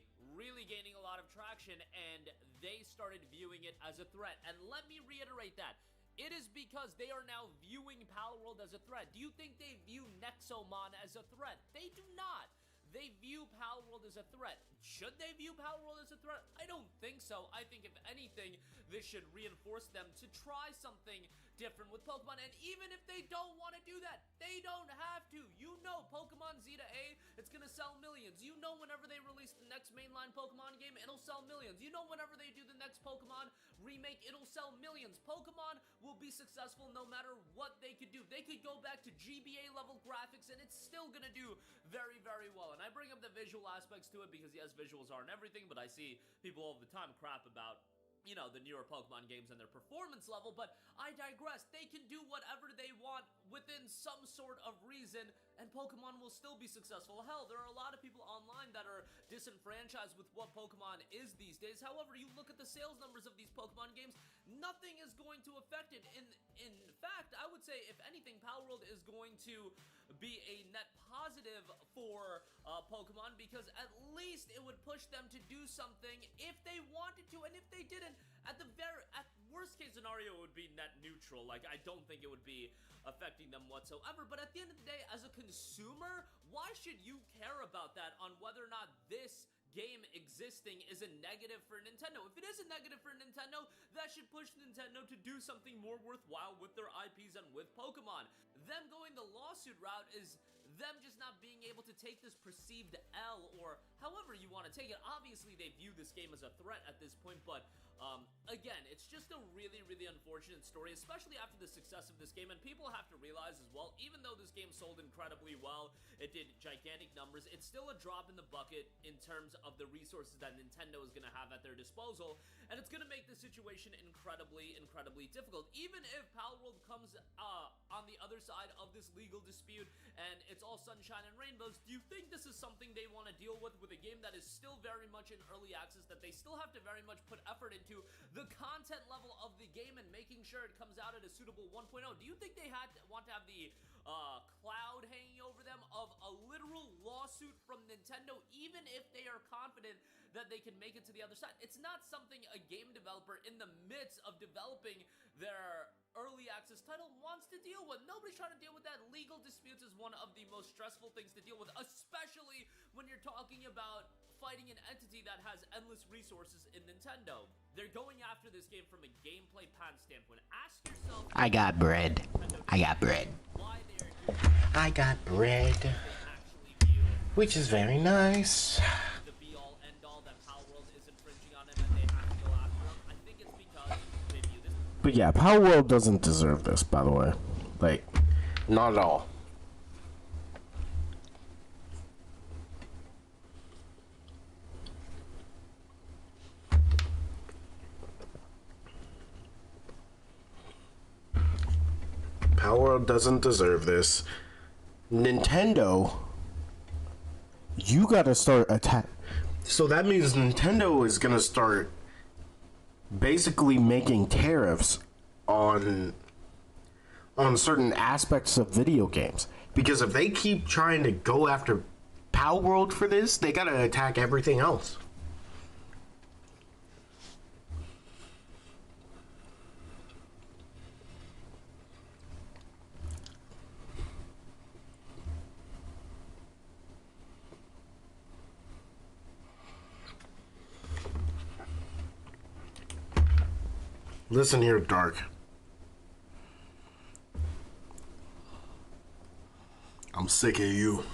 gaining a lot of traction, and they started viewing it as a threat. And let me reiterate that. It is because they are now viewing Palworld as a threat. Do you think they view Nexomon as a threat? They do not. They view Palworld as a threat. Should they view Palworld as a threat? I don't think so. I think if anything, this should reinforce them to try something different with Pokemon. And even if they don't want to do that, they don't have to. You know, Pokemon Zeta A, it's gonna sell millions. You know, whenever they release the next mainline Pokemon game, it'll sell millions. You know, whenever they do the next Pokemon remake, it'll sell millions. Pokemon will be successful no matter what they could do. They could go back to GBA level graphics and it's still gonna do very, very well. And I bring up the visual aspects to it because yes, visuals aren't everything, but I see people all the time crap about, you know, the newer Pokemon games and their performance level, but I digress. They can do whatever they want within some sort of reason, and Pokemon will still be successful. Hell, there are a lot of people online that are disenfranchised with what Pokemon is these days. However, you look at the sales numbers of these Pokemon games, nothing is going to affect it. In fact, I would say, if anything, Palworld is going to be a net positive for Pokemon, because at least it would push them to do something if they wanted to, and if they didn't, at worst case scenario, it would be net neutral. Like, I don't think it would be affecting them whatsoever. But at the end of the day, as a consumer, why should you care about that on whether or not this game existing is a negative for Nintendo? If it is a negative for Nintendo, that should push Nintendo to do something more worthwhile with their IPs and with Pokemon. Them going the lawsuit route is them just not being able to take this perceived L, or however you want to take it. Obviously, they view this game as a threat at this point, but again, it's just a really, really unfortunate story, especially after the success of this game. And people have to realize as well, even though this game sold incredibly well, it did gigantic numbers, it's still a drop in the bucket in terms of the resources that Nintendo is going to have at their disposal, and it's going to make the situation incredibly, incredibly difficult. Even if Palworld comes on the other side of this legal dispute and it's all sunshine and rainbows, do you think this is something they want to deal with a game that is still very much in early access, that they still have to very much put effort into the content level of the game and making sure it comes out at a suitable 1.0? Do you think they want to have the cloud hanging over them of a literal lawsuit from Nintendo, even if they are confident that they can make it to the other side? It's not something a game developer in the midst of developing their early access title wants to deal with. Nobody's trying to deal with that. Legal disputes is one of the most stressful things to deal with, especially when you're talking about fighting an entity that has endless resources in Nintendo. They're going after this game from a gameplay pattern standpoint. Ask yourself, I got bread. I got bread. why they are doing I got bread, actually view which is very nice. the be-all, end-all that Palworld is infringing on them and they have to go after them. I think it's because they view this. But yeah, Palworld doesn't deserve this, by the way. Like, not at all. Palworld doesn't deserve this. Nintendo, you gotta start attack. So that means Nintendo is gonna start basically making tariffs on certain aspects of video games. Because if they keep trying to go after Palworld for this, they gotta attack everything else. Listen here, Dark. I'm sick of you.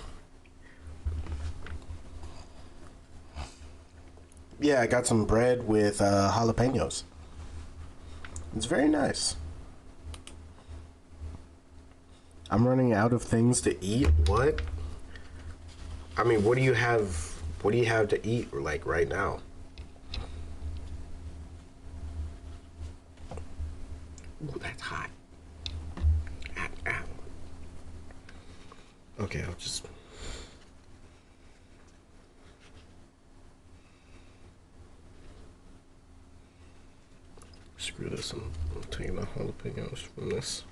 Yeah, I got some bread with jalapenos. It's very nice. I'm running out of things to eat. What? I mean, what do you have? What do you have to eat like right now? Ooh, that's hot. Ow, ow. Okay, I'll just... Screw this, I'm taking the jalapenos from this.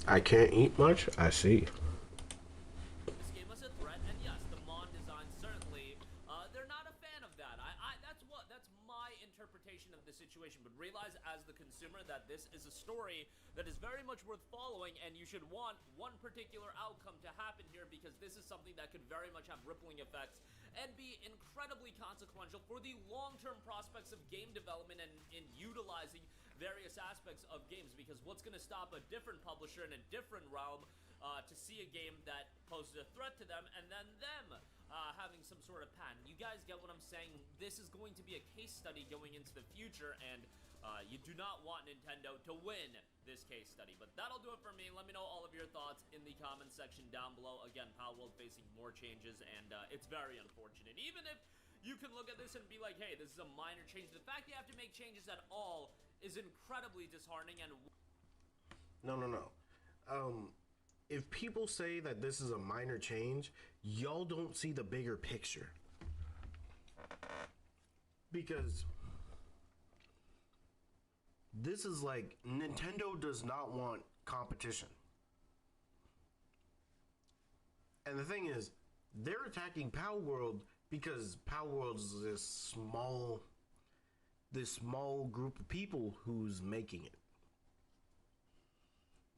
I can't eat much? I see. This gave us a threat, and yes, the Mon design certainly, they're going, and you should want one particular outcome to happen here, because this is something that could very much have rippling effects and be incredibly consequential for the long-term prospects of game development and in utilizing various aspects of games. Because what's going to stop a different publisher in a different realm to see a game that poses a threat to them, and then them having some sort of patent? You guys get what I'm saying? This is going to be a case study going into the future, and you do not want Nintendo to win this case study. But that'll do it for me. Let me know all of your thoughts in the comment section down below. Again, Palworld facing more changes, and it's very unfortunate. Even if you can look at this and be like, hey, this is a minor change, the fact you have to make changes at all is incredibly disheartening. And No. If people say that this is a minor change, y'all don't see the bigger picture. Because this is like, Nintendo does not want competition. And the thing is, they're attacking Palworld because Palworld's this small group of people who's making it.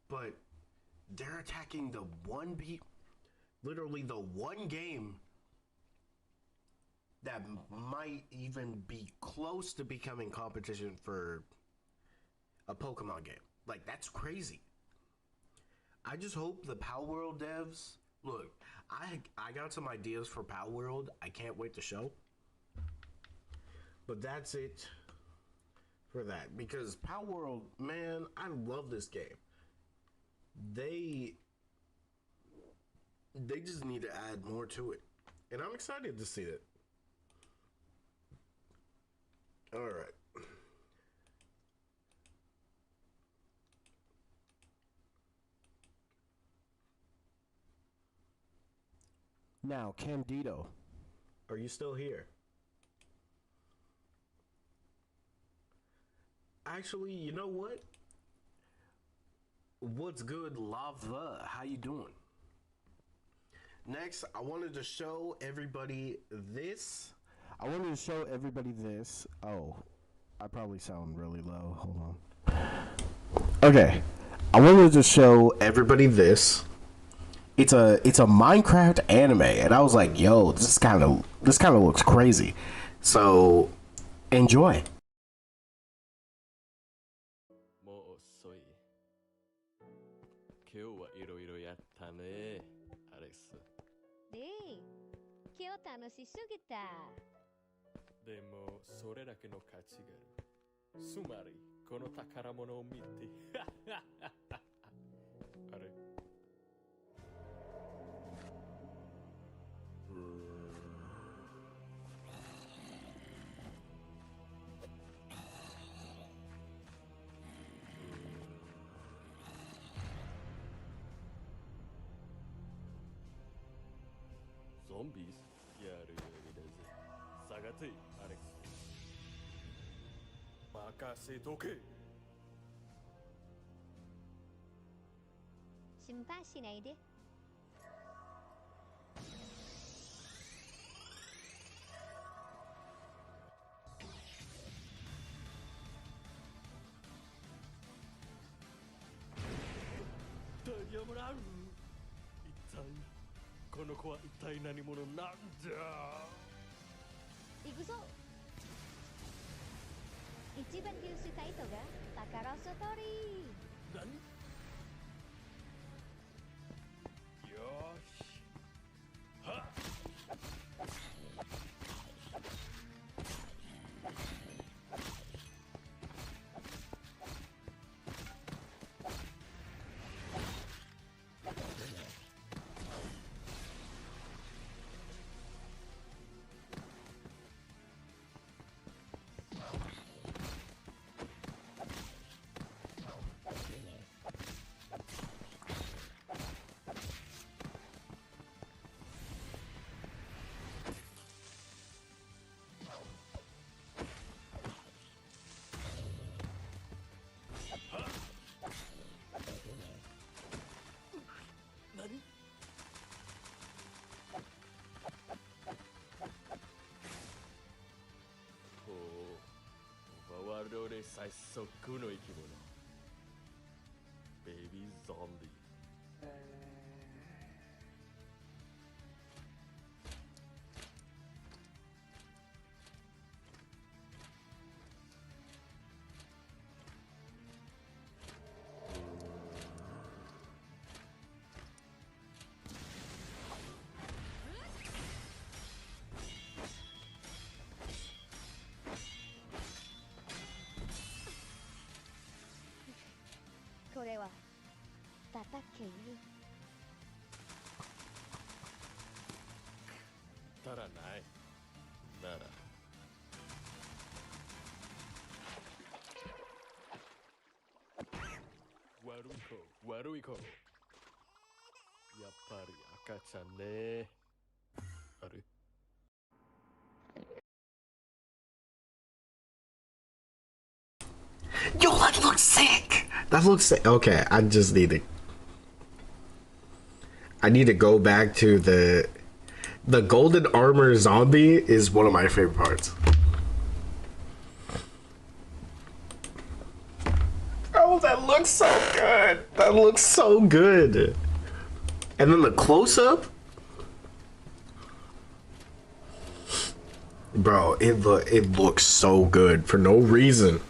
But they're attacking literally the one game that might even be close to becoming competition for a Pokemon game. Like, that's crazy. I just hope the Palworld devs, look, I got some ideas for Palworld. I can't wait to show. But that's it for that. Because Palworld, man, I love this game. They just need to add more to it. And I'm excited to see it. Alright. Now, Candido, are you still here? Actually, you know what? What's good, Lava? How you doing? Next, I wanted to show everybody this. Oh, I probably sound really low. Hold on. Okay. I wanted to show everybody this. It's a Minecraft anime, and I was like, yo, this kind of looks crazy. So, enjoy. もう遅い。今日はいろいろやったね、アレス。で、今日楽しすぎた。でも、それだけの価値がある。つまり、この宝物を見て。あれゾンビスやるよりだぜ。下がってアレックス。任せとけ。心配しないで。ダイヤモラン一体この子は一体何者なんだ。行くぞ。一番許したい人が宝ストーリー。何よーしはっ何ほう、オーバーワールドで最速の生き物ベイビーゾンビこれは叩ける。足らないなら悪い子やっぱり赤ちゃんねある Yo, that looks sick. That looks sick. Okay, I just need to. I need to go back to the golden armor zombie is one of my favorite parts. Oh, that looks so good. That looks so good. And then the close up, bro. It looks so good for no reason.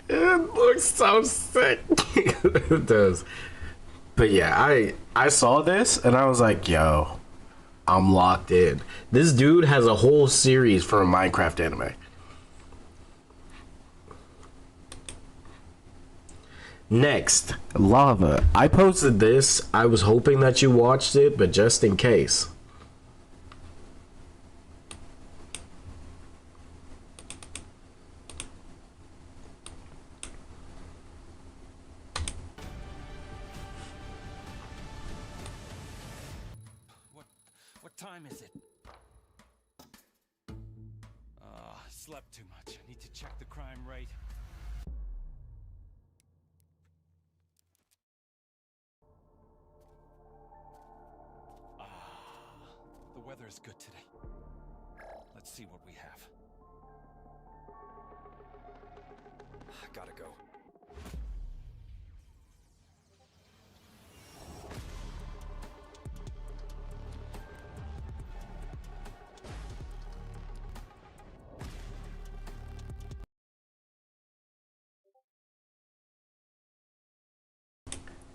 It looks so sick. It does. But yeah, I saw this and I was like, yo, I'm locked in. This dude has a whole series for a Minecraft anime. Next, Lava. I posted this. I was hoping that you watched it, but just in case. What time is it? Slept too much. I need to check the crime rate. The weather is good today. Let's see what we have. Gotta go.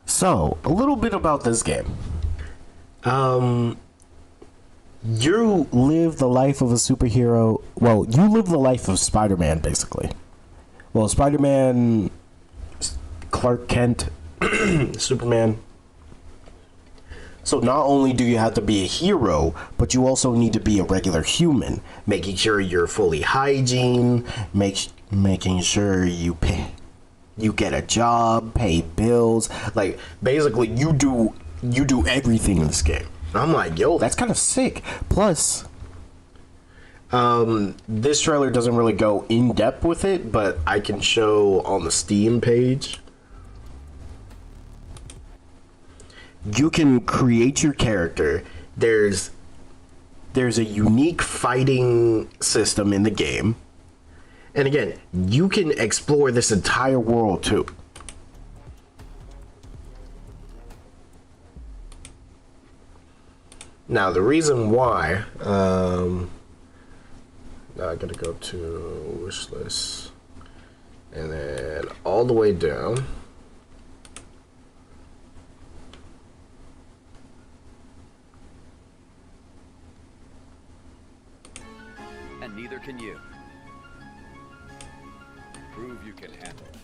So, a little bit about this game. You live the life of a superhero. Well, you live the life of Spider-Man, basically. Well, Spider-Man, Clark Kent, Superman. So not only do you have to be a hero, but you also need to be a regular human, making sure you're fully hygiene, making sure you get a job, pay bills. Like, basically, you do everything in this game. I'm like, yo, that's kind of sick. Plus, this trailer doesn't really go in depth with it, but I can show on the Steam page. You can create your character. There's a unique fighting system in the game. And again, you can explore this entire world too. Now, the reason why, now I gotta go to wish list and then all the way down. And neither can you. Prove you can handle it.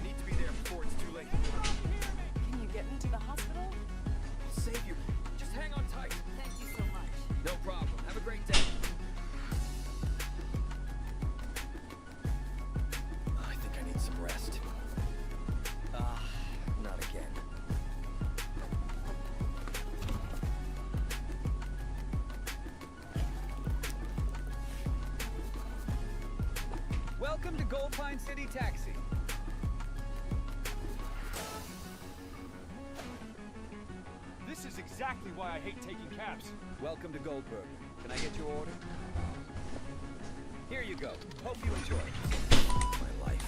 Need to be there before it's too late. Can you get me to the hospital? I'll save you. Just hang on tight. Thank you so much. No problem. Have a great day. I think I need some rest. Not again. Welcome to Gold Pine City Taxi. exactly why I hate taking cabs. Welcome to Goldberg. Can I get your order? Here you go. Hope you enjoy. My life.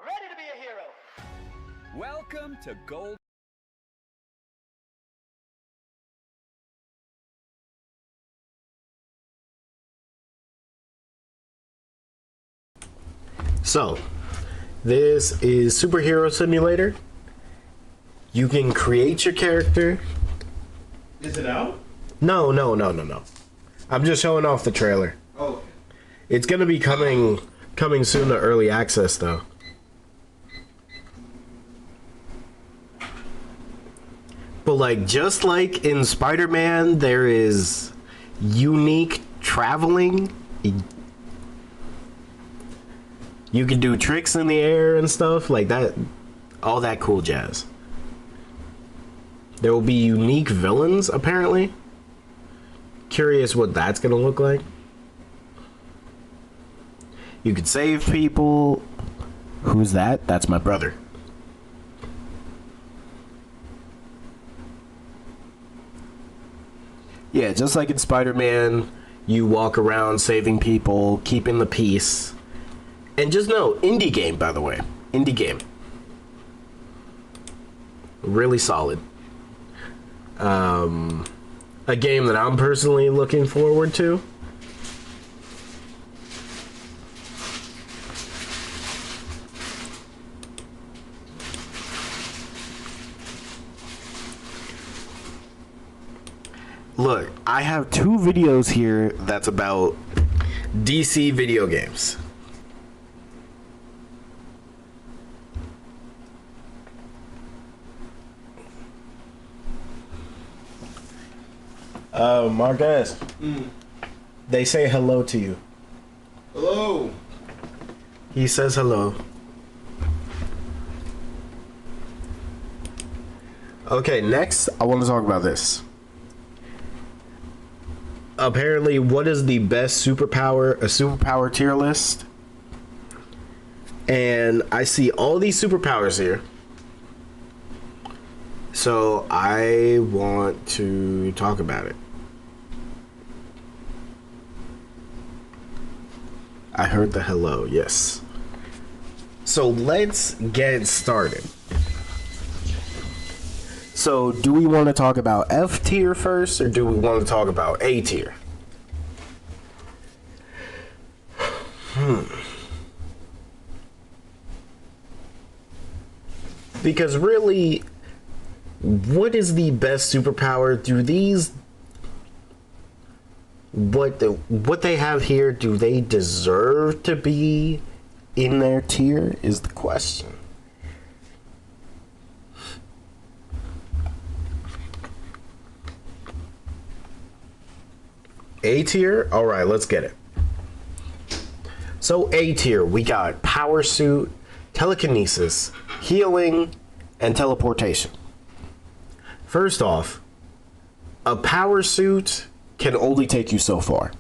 Ready to be a hero. Welcome to Gold. So, this is Superhero Simulator. You can create your character. Is it out? No. I'm just showing off the trailer. Oh. It's gonna be coming soon to early access though. But like just like in Spider-Man, there is unique traveling. You can do tricks in the air and stuff like that. All that cool jazz. There will be unique villains, apparently. Curious what that's gonna look like. You could save people. Who's that? That's my brother. Yeah, just like in Spider-Man, you walk around saving people, keeping the peace. And just know, indie game, by the way. Indie game. Really solid. A game that I'm personally looking forward to. Look, I have 2 videos here that's about DC video games. Marquez. They say hello to you. Hello. He says hello. Okay, next, I want to talk about this. Apparently, what is the best superpower? A superpower tier list. And I see all these superpowers here. So I want to talk about it. I heard the hello, yes. So let's get started. So do we want to talk about F tier first, or do we want to talk about A tier? Because really, what is the best superpower? Do these, what they have here, do they deserve to be in their tier is the question. A tier? All right, let's get it. So A tier, we got power suit, telekinesis, healing, and teleportation. First off, a power suit can only take you so far.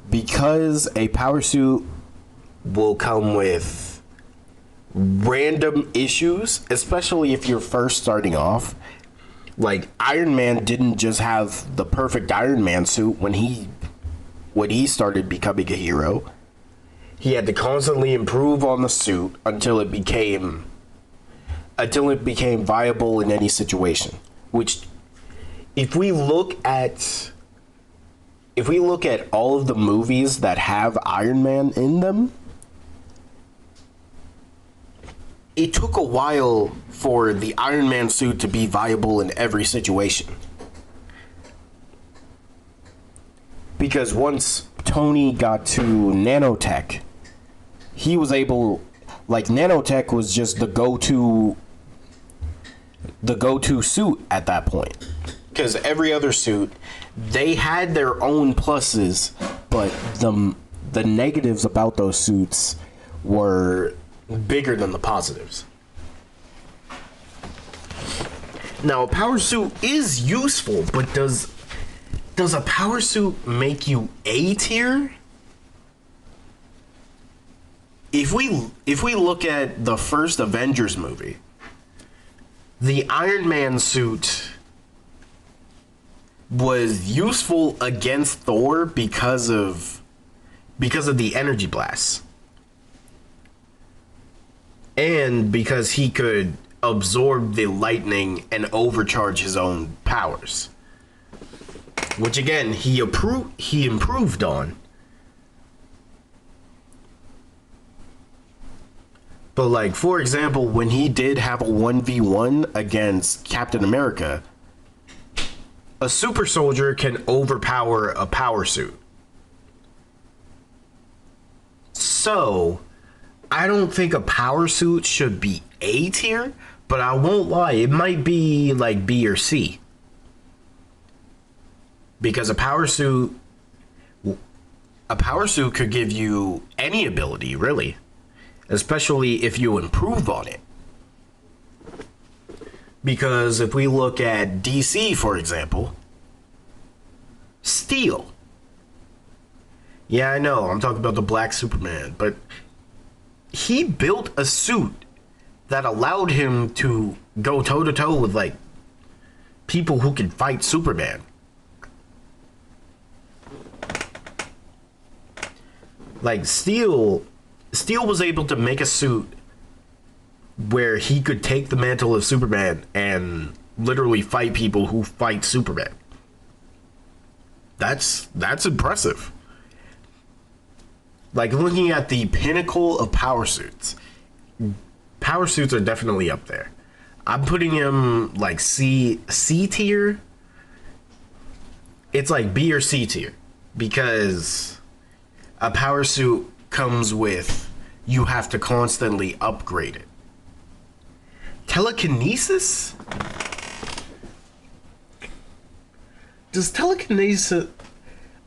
Because a power suit will come with random issues, especially if you're first starting off. Like Iron Man didn't just have the perfect Iron Man suit when he started becoming a hero. He had to constantly improve on the suit until it became viable in any situation. Which, if we look at all of the movies that have Iron Man in them, it took a while for the Iron Man suit to be viable in every situation. Because once Tony got to nanotech, he was able, Like nanotech was just the go-to suit at that point. Because every other suit, they had their own pluses, but the negatives about those suits were bigger than the positives. Now, a power suit is useful, but does a power suit make you A tier? If we look at the first Avengers movie, the Iron Man suit was useful against Thor because of the energy blasts. And because he could absorb the lightning and overcharge his own powers. Which again, he improved on. But like, for example, when he did have a 1v1 against Captain America, a super soldier can overpower a power suit. So, I don't think a power suit should be A tier, but I won't lie, it might be like B or C. Because a power suit could give you any ability, really. Especially if you improve on it. Because if we look at DC, for example, Steel. Yeah, I know, I'm talking about the Black Superman, but he built a suit that allowed him to go toe-to-toe with, like, people who can fight Superman. Like, Steel was able to make a suit where he could take the mantle of Superman and literally fight people who fight Superman. That's impressive. Like, looking at the pinnacle of power suits are definitely up there. I'm putting him like C tier. It's like B or C tier because a power suit comes with, you have to constantly upgrade it. Telekinesis? Does telekinesis...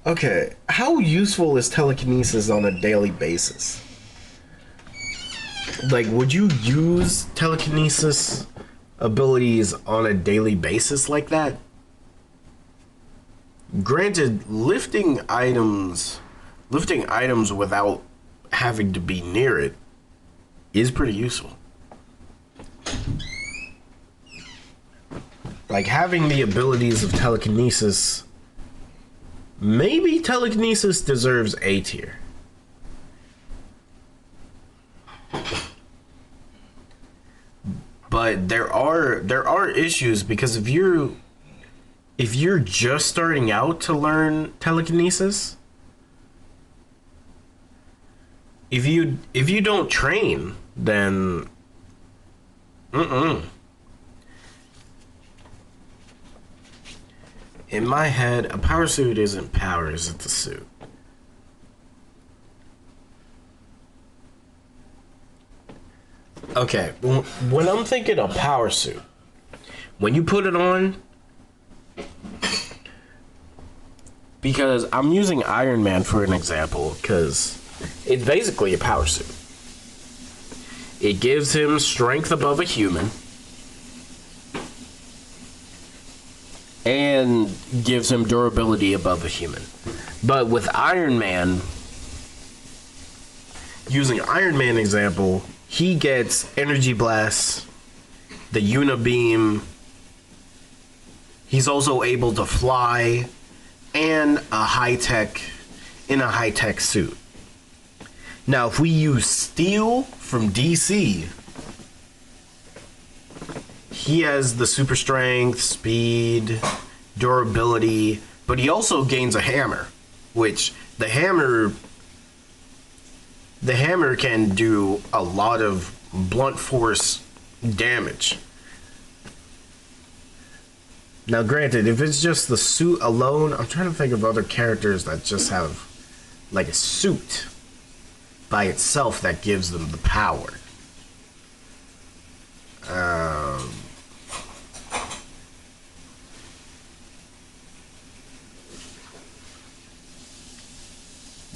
Okay, how useful is telekinesis on a daily basis? Like, would you use telekinesis abilities on a daily basis like that? Granted, lifting items without having to be near it is pretty useful. Like, having the abilities of telekinesis, maybe telekinesis deserves A tier. But there are issues, because if you're just starting out to learn telekinesis, if you don't train, then in my head, a power suit isn't powers, it's a suit. Okay, when I'm thinking a power suit, when you put it on, because I'm using Iron Man for an example, because it's basically a power suit. It gives him strength above a human, and gives him durability above a human. But with Iron Man, using Iron Man example, he gets energy blasts, the unibeam. He's also able to fly, and a high-tech suit. Now, if we use Steel from DC, he has the super strength, speed, durability, but he also gains a hammer, which the hammer can do a lot of blunt force damage. Now, granted, if it's just the suit alone, I'm trying to think of other characters that just have like a suit by itself that gives them the power.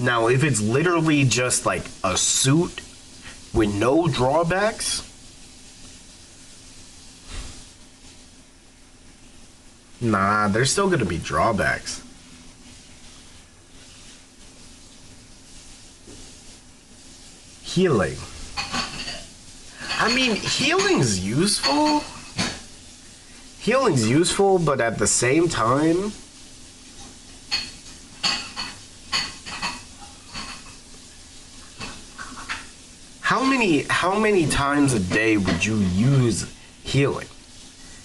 Now, if it's literally just like a suit with no drawbacks, nah, there's still gonna be drawbacks. Healing. I mean, healing's useful. Healing's useful, but at the same time, how many times a day would you use healing?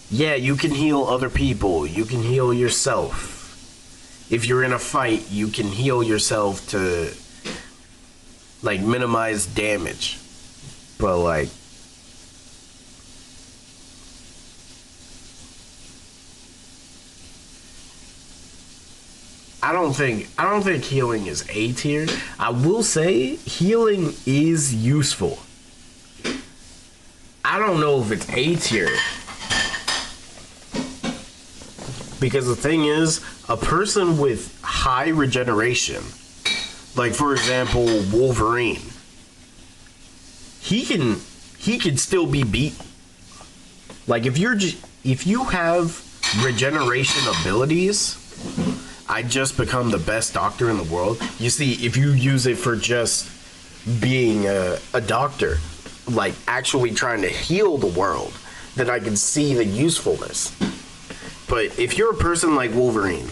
Yeah, you can heal other people. You can heal yourself. If you're in a fight, you can heal yourself to like minimize damage. But like I don't think healing is A tier. I will say healing is useful. I don't know if it's A tier. Because the thing is, a person with high regeneration, like for example, Wolverine, he can still be beaten. Like if you have regeneration abilities, I just become the best doctor in the world. You see, if you use it for just being a doctor, like actually trying to heal the world, then I can see the usefulness. But if you're a person like Wolverine,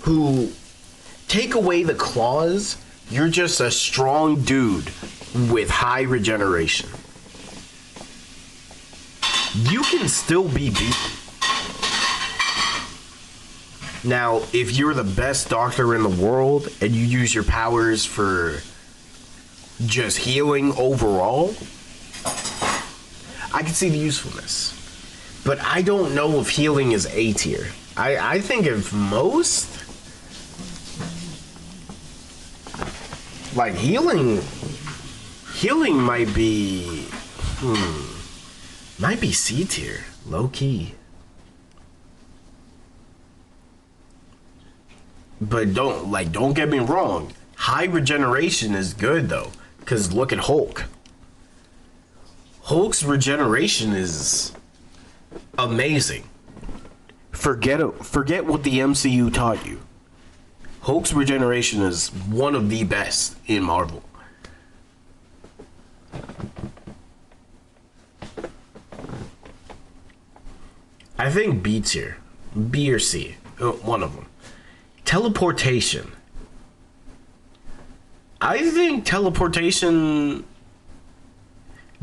who take away the claws, you're just a strong dude with high regeneration. You can still be beaten. Now, if you're the best doctor in the world and you use your powers for just healing overall, I can see the usefulness. But I don't know if healing is A tier. I think if most, like healing might be C tier, low key. But don't get me wrong. High regeneration is good though, because look at Hulk. Hulk's regeneration is amazing. Forget what the MCU taught you. Hulk's regeneration is one of the best in Marvel. I think B tier, B or C, one of them. Teleportation. I think teleportation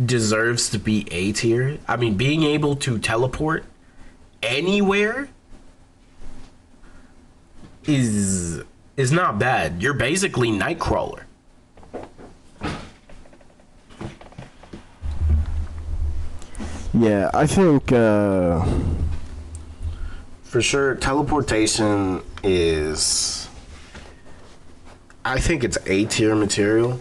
deserves to be A tier. I mean, being able to teleport anywhere is not bad. You're basically Nightcrawler. Yeah, I think for sure teleportation is, I think it's A tier material.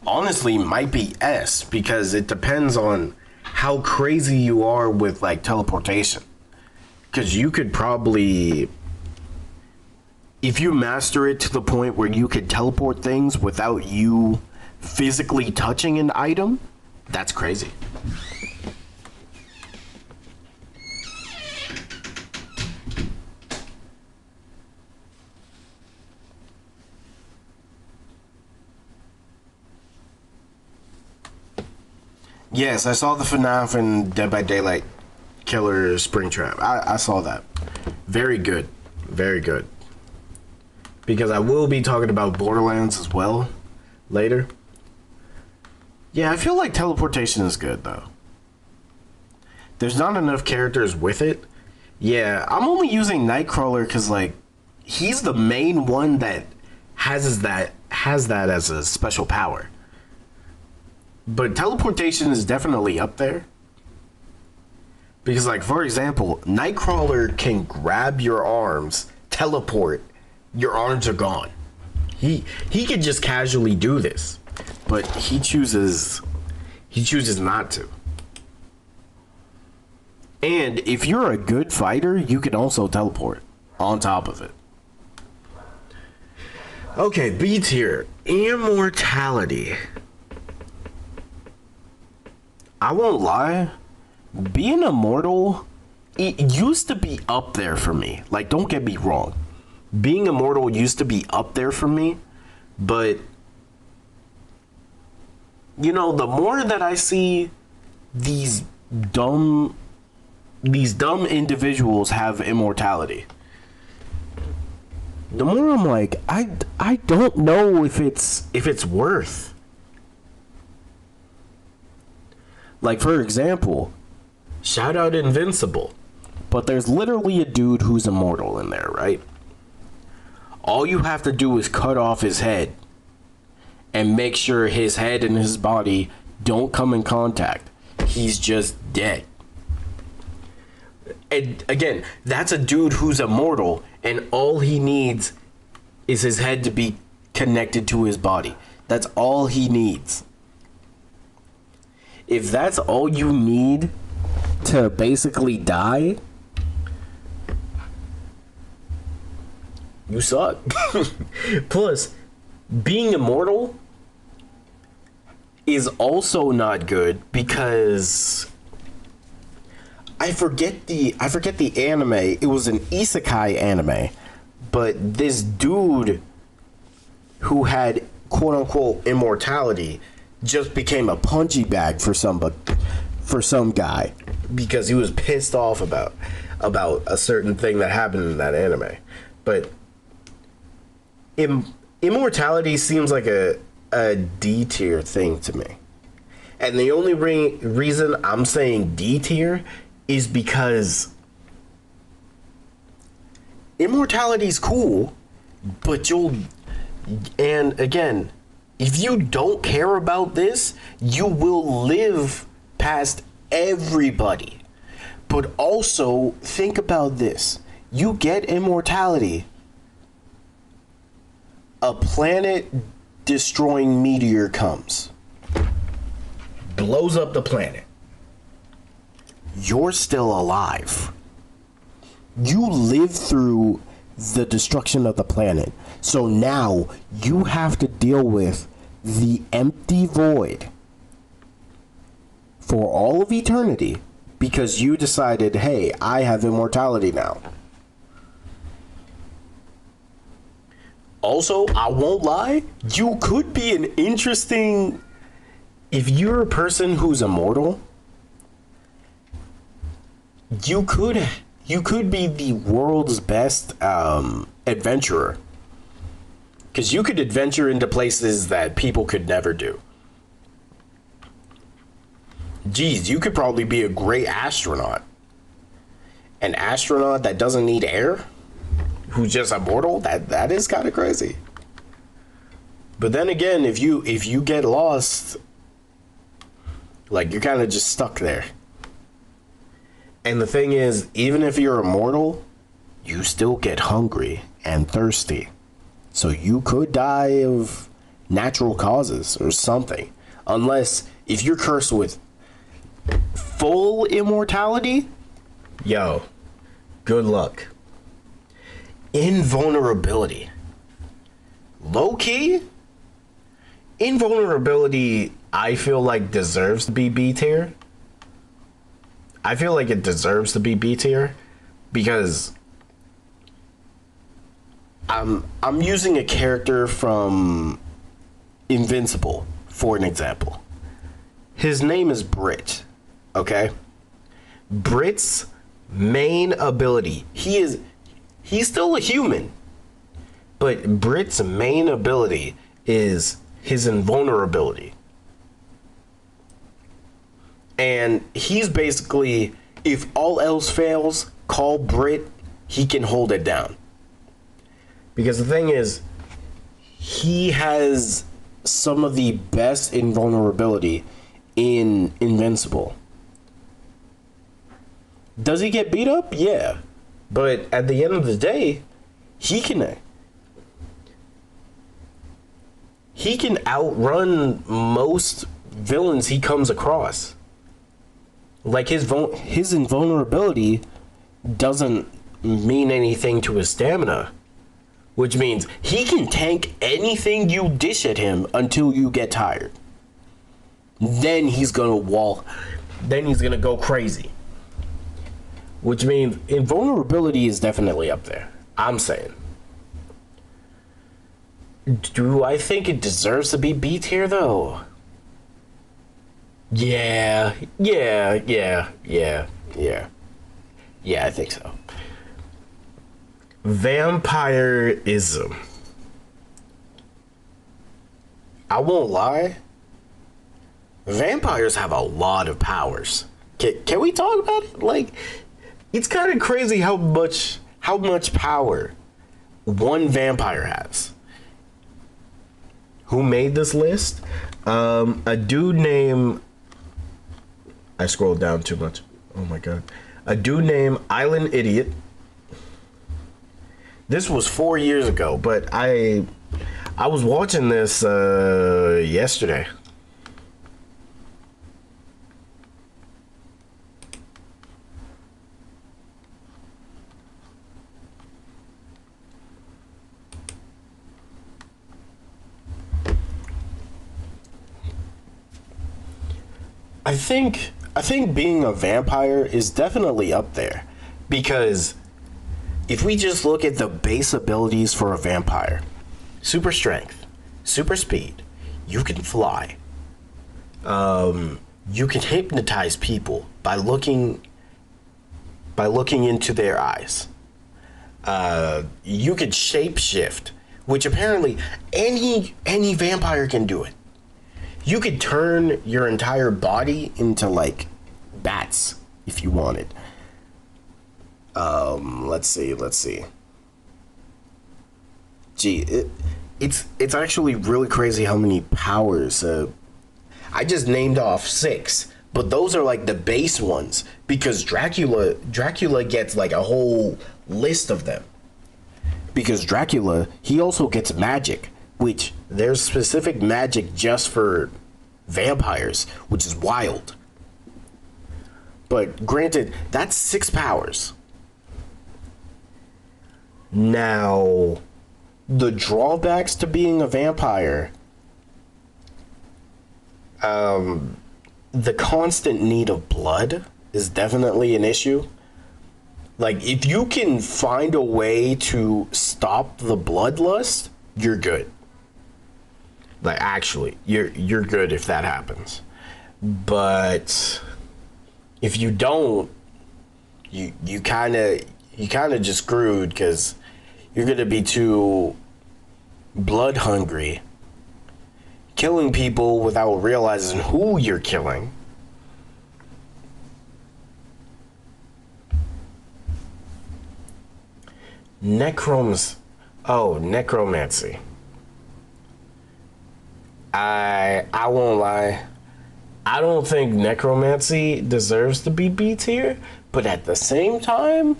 Honestly, might be S, because it depends on how crazy you are with like teleportation. Because you could probably, if you master it to the point where you could teleport things without you physically touching an item, that's crazy. Yes, I saw the FNAF and Dead by Daylight Killer Springtrap. I saw that. Very good. Very good. Because I will be talking about Borderlands as well later. Yeah, I feel like teleportation is good though. There's not enough characters with it. Yeah, I'm only using Nightcrawler because like he's the main one that has that as a special power. But teleportation is definitely up there. Because, like, for example, Nightcrawler can grab your arms, teleport, your arms are gone. He could just casually do this, but he chooses not to. And if you're a good fighter, you can also teleport on top of it. Okay, B tier. Immortality. I won't lie. Being immortal, it used to be up there for me. Like, don't get me wrong. Being immortal used to be up there for me. But, you know, the more that I see these dumb individuals have immortality, the more I'm like, I don't know if it's worth. Like, for example, shout out Invincible, but there's literally a dude who's immortal in there, right? All you have to do is cut off his head and make sure his head and his body don't come in contact. He's just dead. And again, that's a dude who's immortal, and all he needs is his head to be connected to his body. That's all he needs. If that's all you need to basically die, you suck. Plus, being immortal is also not good because I forget the anime. It was an isekai anime, but this dude who had quote unquote immortality just became a punching bag for some guy because he was pissed off about a certain thing that happened in that anime. But immortality seems like a D tier thing to me, and the only reason I'm saying D tier is because immortality's cool, but and again, if you don't care about this, you will live past everybody. But also, think about this. You get immortality. A planet-destroying meteor comes. Blows up the planet. You're still alive. You lived through the destruction of the planet. So now you have to deal with the empty void for all of eternity because you decided, hey, I have immortality now. Also, I won't lie, you could be an interesting... If you're a person who's immortal, you could be the world's best adventurer. Because you could adventure into places that people could never do. Geez, you could probably be a great astronaut. An astronaut that doesn't need air, who's just immortal, that is kind of crazy. But then again, if you get lost, like, you're kind of just stuck there. And the thing is, even if you're immortal, you still get hungry and thirsty. So you could die of natural causes or something. Unless, if you're cursed with full immortality, yo, good luck. Invulnerability. Low-key, invulnerability, I feel like deserves to be B tier. I feel like it deserves to be B tier because I'm using a character from Invincible for an example. His name is Brit, okay? Brit's main ability, he's still a human, but Brit's main ability is his invulnerability. And he's basically, if all else fails, call Brit, he can hold it down. Because the thing is, he has some of the best invulnerability in Invincible. Does he get beat up? Yeah. But at the end of the day, he can outrun most villains he comes across. Like, his invulnerability doesn't mean anything to his stamina. which means he can tank anything you dish at him until you get tired. Then he's gonna go crazy. Which means invulnerability is definitely up there. I'm saying. Do I think it deserves to be B tier though? Yeah, I think so. Vampirism. I won't lie. Vampires have a lot of powers. Can we talk about it? Like, it's kind of crazy how much power one vampire has. Who made this list? A dude named... I scrolled down too much. Oh my god. A dude named Island Idiot. This was 4 years ago, but I was watching this yesterday. I think being a vampire is definitely up there, because if we just look at the base abilities for a vampire, super strength, super speed, you can fly, you can hypnotize people by looking into their eyes, you could shapeshift, which apparently any vampire can do it. You could turn your entire body into like bats if you wanted. Let's see. Gee, it's actually really crazy how many powers. I just named off 6, but those are like the base ones, because Dracula gets like a whole list of them. Because Dracula, he also gets magic, which there's specific magic just for vampires, which is wild. But granted, that's 6 powers. Now, the drawbacks to being a vampire, the constant need of blood is definitely an issue. Like, if you can find a way to stop the bloodlust, you're good. Like, actually, you're good if that happens. But if you don't, you kind of just screwed, because you're gonna be too blood hungry, killing people without realizing who you're killing. Necromancy. I won't lie. I don't think necromancy deserves to be B tier, but at the same time,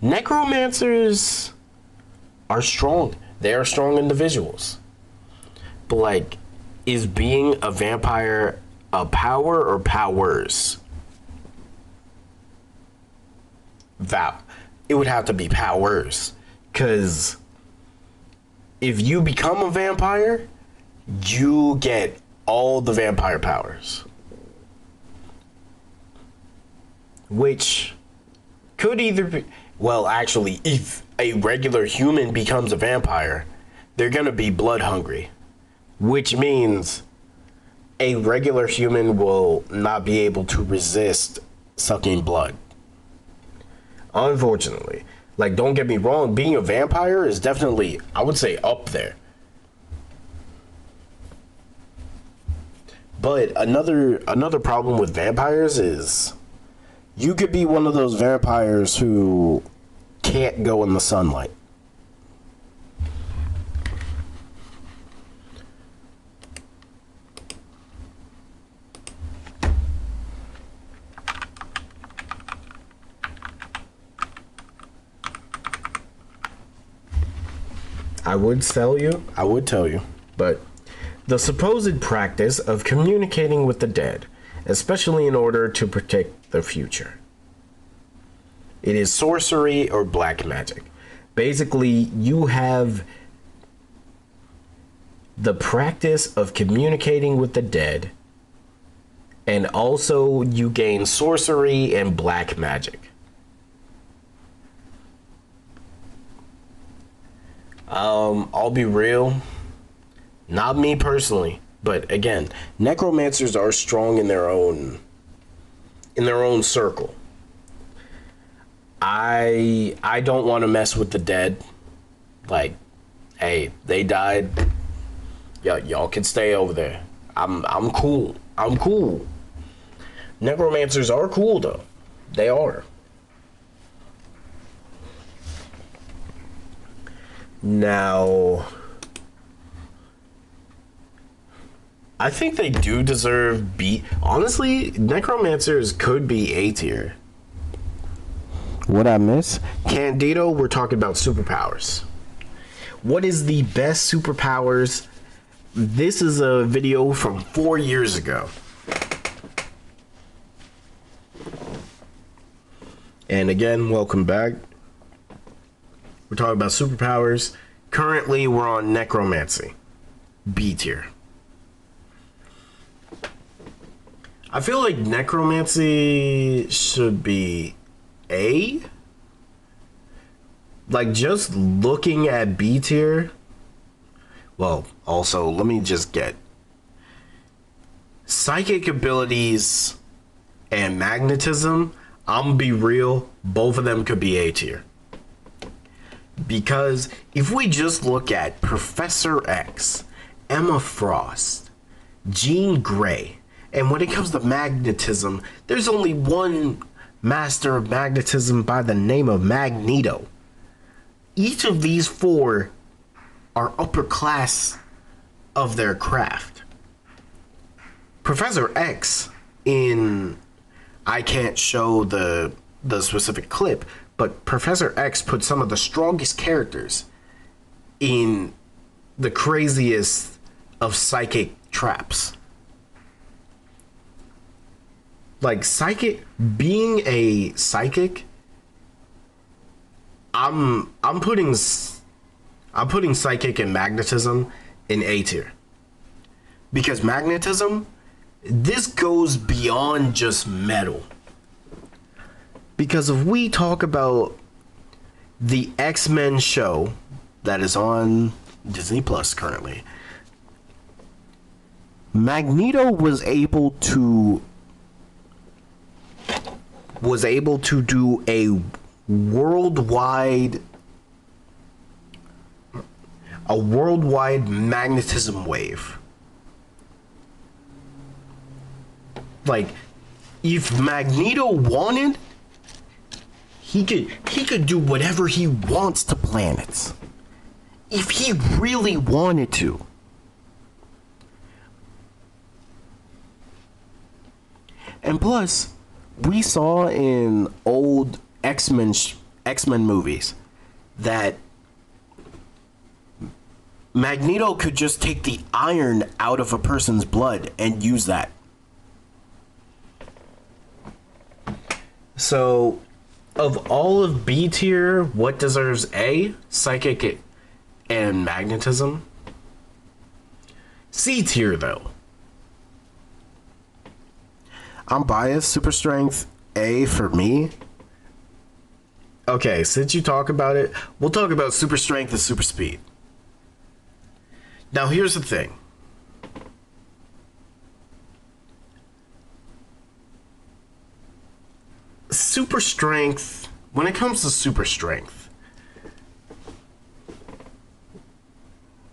necromancers are strong. They are strong individuals. But like, is being a vampire a power or powers? It would have to be powers, because if you become a vampire, you get all the vampire powers, which could either be, well, actually, if a regular human becomes a vampire, they're gonna be blood hungry, which means a regular human will not be able to resist sucking blood. Unfortunately. Like, don't get me wrong, being a vampire is definitely, I would say, up there. But another problem with vampires is you could be one of those vampires who can't go in the sunlight. I would tell you, but the supposed practice of communicating with the dead, especially in order to protect the future. It is sorcery or black magic. Basically, you have the practice of communicating with the dead, and also you gain sorcery and black magic. I'll be real, not me personally, but again, necromancers are strong in their own circle. I don't want to mess with the dead. Like, hey, they died. Y'all can stay over there. I'm cool. I'm cool. Necromancers are cool though. They are. Now, I think they do deserve B. Honestly, necromancers could be A tier. What I miss? Candido, we're talking about superpowers. What is the best superpowers? This is a video from 4 years ago. And again, welcome back. We're talking about superpowers. Currently, we're on necromancy. B tier. I feel like necromancy should be A. Like, just looking at B tier. Well, also, let me just get psychic abilities and magnetism. I'm gonna be real, both of them could be A tier. Because if we just look at Professor X, Emma Frost, Jean Grey, and when it comes to magnetism, there's only one master of magnetism by the name of Magneto. Each of these four are upper class of their craft. Professor X, in, I can't show the specific clip, but Professor X put some of the strongest characters in the craziest of psychic traps. Like, being a psychic, I'm putting psychic and magnetism in A tier. Because magnetism, this goes beyond just metal. Because if we talk about the X-Men show that is on Disney Plus currently, Magneto was able to do a worldwide magnetism wave. Like, if Magneto wanted, he could do whatever he wants to planets. If he really wanted to. And plus, we saw in old X-Men movies that Magneto could just take the iron out of a person's blood and use that. So, of all of B tier, what deserves A? Psychic and magnetism. C tier, though. I'm biased. Super strength, A for me. Okay, since you talk about it, we'll talk about super strength and super speed. Now, here's the thing. Super strength, when it comes to super strength,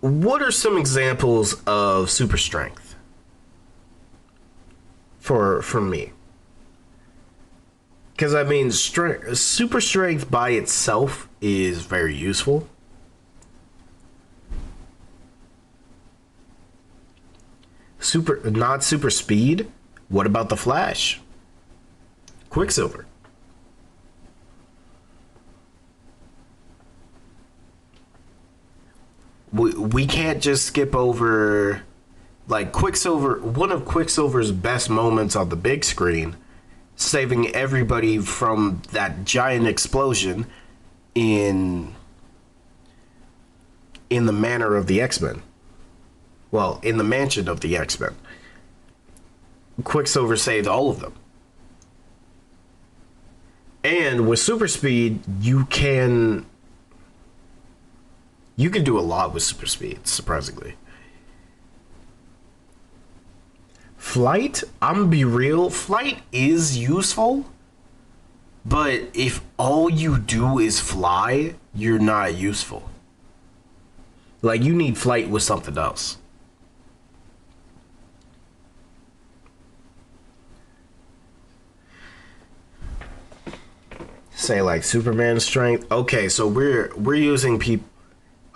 what are some examples of super strength for me? Because I mean, super strength by itself is very useful. Not super speed. What about the Flash? Quicksilver. We can't just skip over, like, Quicksilver. One of Quicksilver's best moments on the big screen, saving everybody from that giant explosion in in the manner of the X-Men. Well, in the mansion of the X-Men. Quicksilver saved all of them. And with super speed, you can do a lot with super speed, surprisingly. Flight, I'm gonna be real, flight is useful, but if all you do is fly, you're not useful. Like, you need flight with something else. Say like Superman strength. Okay, so we're using people.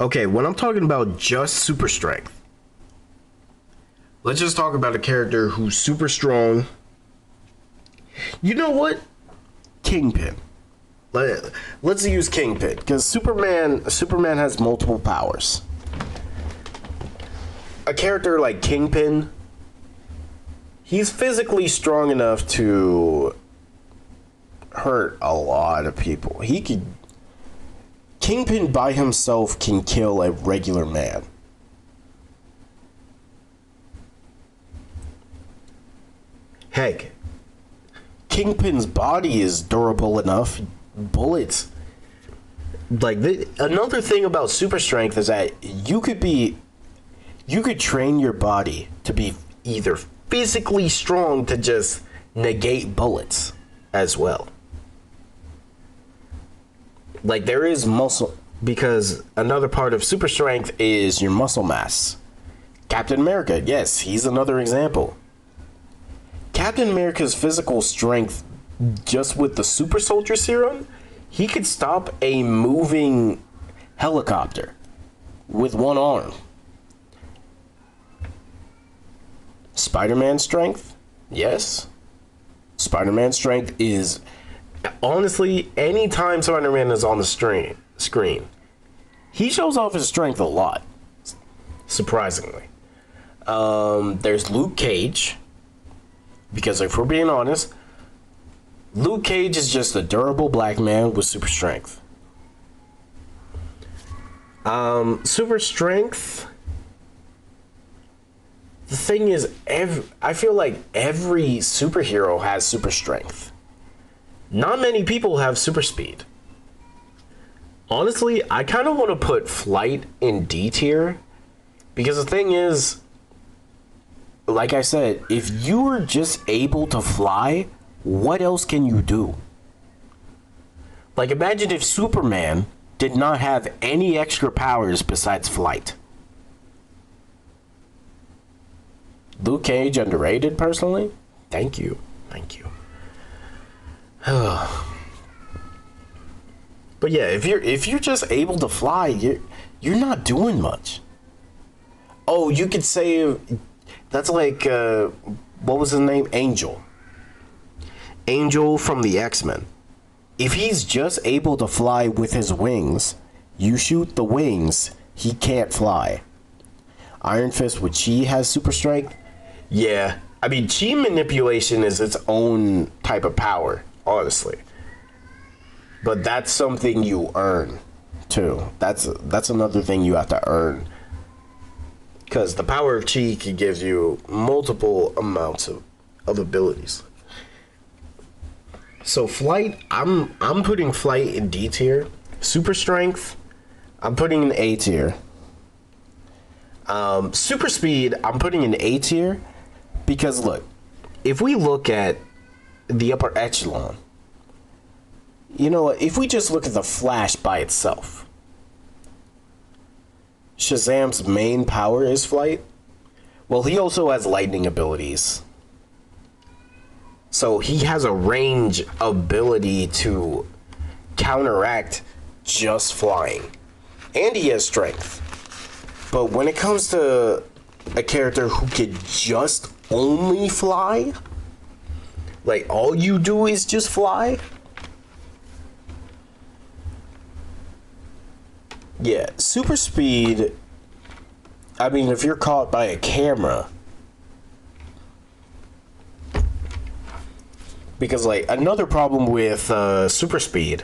Okay, when I'm talking about just super strength, let's just talk about a character who's super strong. You know what? Kingpin. Let's use Kingpin because Superman has multiple powers. A character like Kingpin, he's physically strong enough to hurt a lot of people. Kingpin by himself can kill a regular man. Heck, Kingpin's body is durable enough. Bullets. Like, another thing about super strength is that you could train your body to be either physically strong to just negate bullets as well. Like, there is muscle, because another part of super strength is your muscle mass. Captain America, yes, he's another example. Captain America's physical strength, just with the super soldier serum, he could stop a moving helicopter with one arm. Spider-Man strength, yes. Spider-Man strength is, honestly, anytime Spider-Man is on the screen, he shows off his strength a lot, surprisingly. There's Luke Cage, because if we're being honest, Luke Cage is just a durable black man with super strength. Super strength, the thing is, I feel like every superhero has super strength. Not many people have super speed. Honestly, I kind of want to put flight in D tier, because the thing is, like I said, if you were just able to fly, what else can you do? Like, imagine if Superman did not have any extra powers besides flight. Luke Cage, underrated, personally. Thank you. But yeah, if you're just able to fly, you're not doing much. Oh, you could say that's like what was his name? Angel from the X-Men. If he's just able to fly with his wings, you shoot the wings, he can't fly. Iron Fist with Chi has super strength. Yeah, I mean, Chi manipulation is its own type of power, honestly. But that's something you earn, too. That's another thing you have to earn. Because the power of Chi can give you multiple amounts of abilities. So flight, I'm putting flight in D tier. Super strength, I'm putting in A tier. Super speed, I'm putting in A tier. Because look, if we look at the upper echelon, you know what, if we just look at the Flash by itself, Shazam's main power is flight. Well, he also has lightning abilities. So he has a range ability to counteract just flying. And he has strength. But when it comes to a character who could just only fly, like all you do is just fly, yeah, super speed, I mean, if you're caught by a camera, because like another problem with super speed,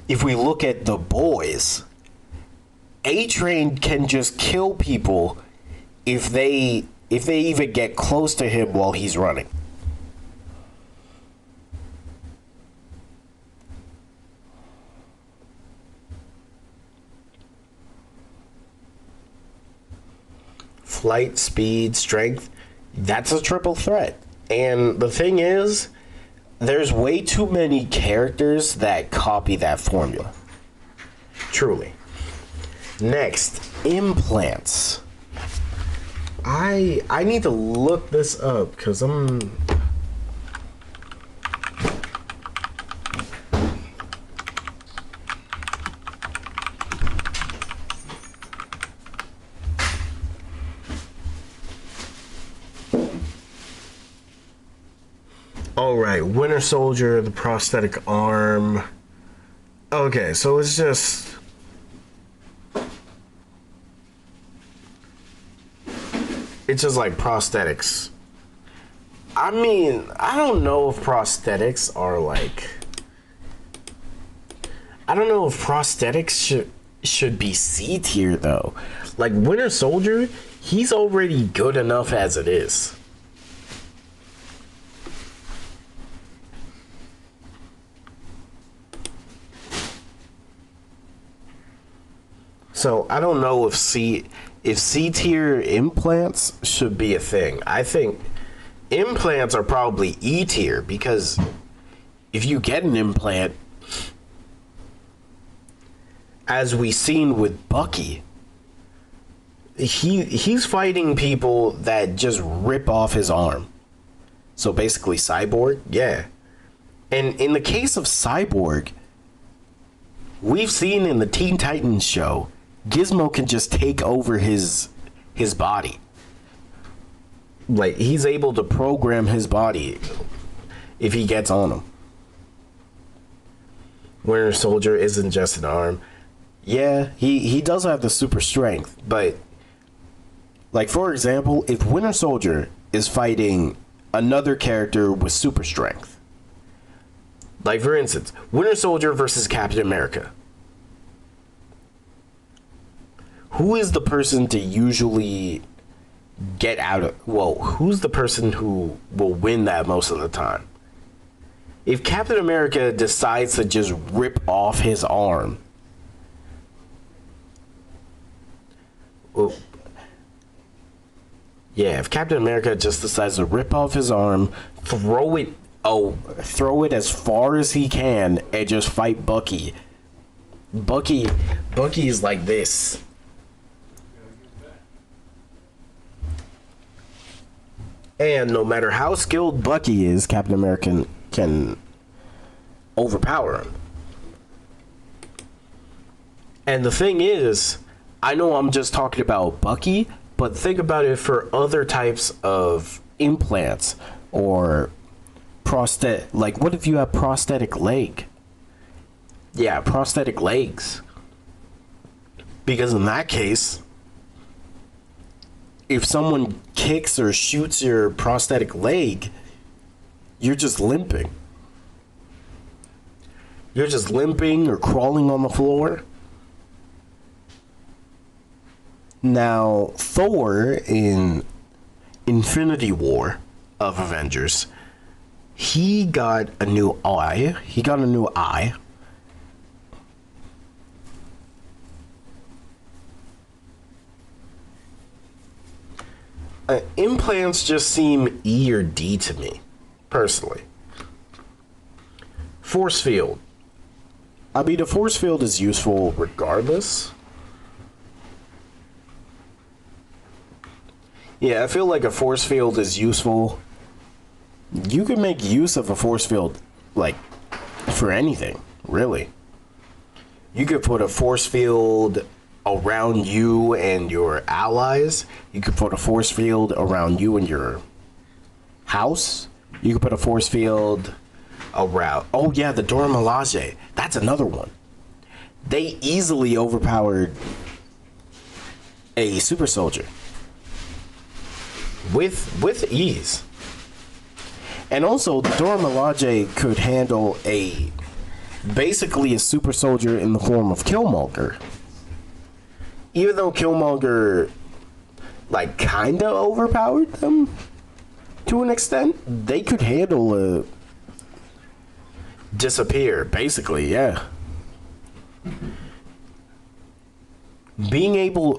if we look at the boys, A-Train can just kill people if they even get close to him while he's running. Flight, speed, strength, that's a triple threat. And the thing is, there's way too many characters that copy that formula. Truly. Next, implants. I need to look this up because I'm... Alright, Winter Soldier, the prosthetic arm. Okay, so it's just... It's just like prosthetics. I mean, I don't know if prosthetics are like... I don't know if prosthetics should be C tier though. Like Winter Soldier, he's already good enough as it is. So I don't know if C tier implants should be a thing. I think implants are probably E tier because if you get an implant, as we seen with Bucky, he's fighting people that just rip off his arm. So basically Cyborg, yeah. And in the case of Cyborg, we've seen in the Teen Titans show, Gizmo can just take over his body. Like, he's able to program his body if he gets on him. Winter Soldier isn't just an arm. Yeah, he does have the super strength, but like, for example, if Winter Soldier is fighting another character with super strength, like for instance, Winter Soldier versus Captain America, who is the person to usually get out of... Well, who's the person who will win that most of the time? If Captain America decides to just rip off his arm... Well, yeah, if Captain America just decides to rip off his arm, throw it as far as he can, and just fight Bucky. Bucky is like this. And no matter how skilled Bucky is, Captain America can overpower him. And the thing is, I know I'm just talking about Bucky, but think about it for other types of implants or prosthetic. Like, what if you have prosthetic leg? Yeah, prosthetic legs. Because in that case, if someone kicks or shoots your prosthetic leg, you're just limping. You're just limping or crawling on the floor. Now, Thor in Infinity War of Avengers, he got a new eye. Implants just seem E or D to me, personally. Force field. I mean, a force field is useful regardless. Yeah, I feel like a force field is useful. You can make use of a force field, like, for anything, really. You could put a force field around you and your allies. You could put a force field around you and your house. You could put a force field around... Oh, yeah, the Dora Milaje. That's another one. They easily overpowered a super soldier. With ease. And also, the Dora Milaje could handle basically a super soldier in the form of Killmonger. even though Killmonger, like, kinda overpowered them to an extent, they could handle a disappear, basically, yeah.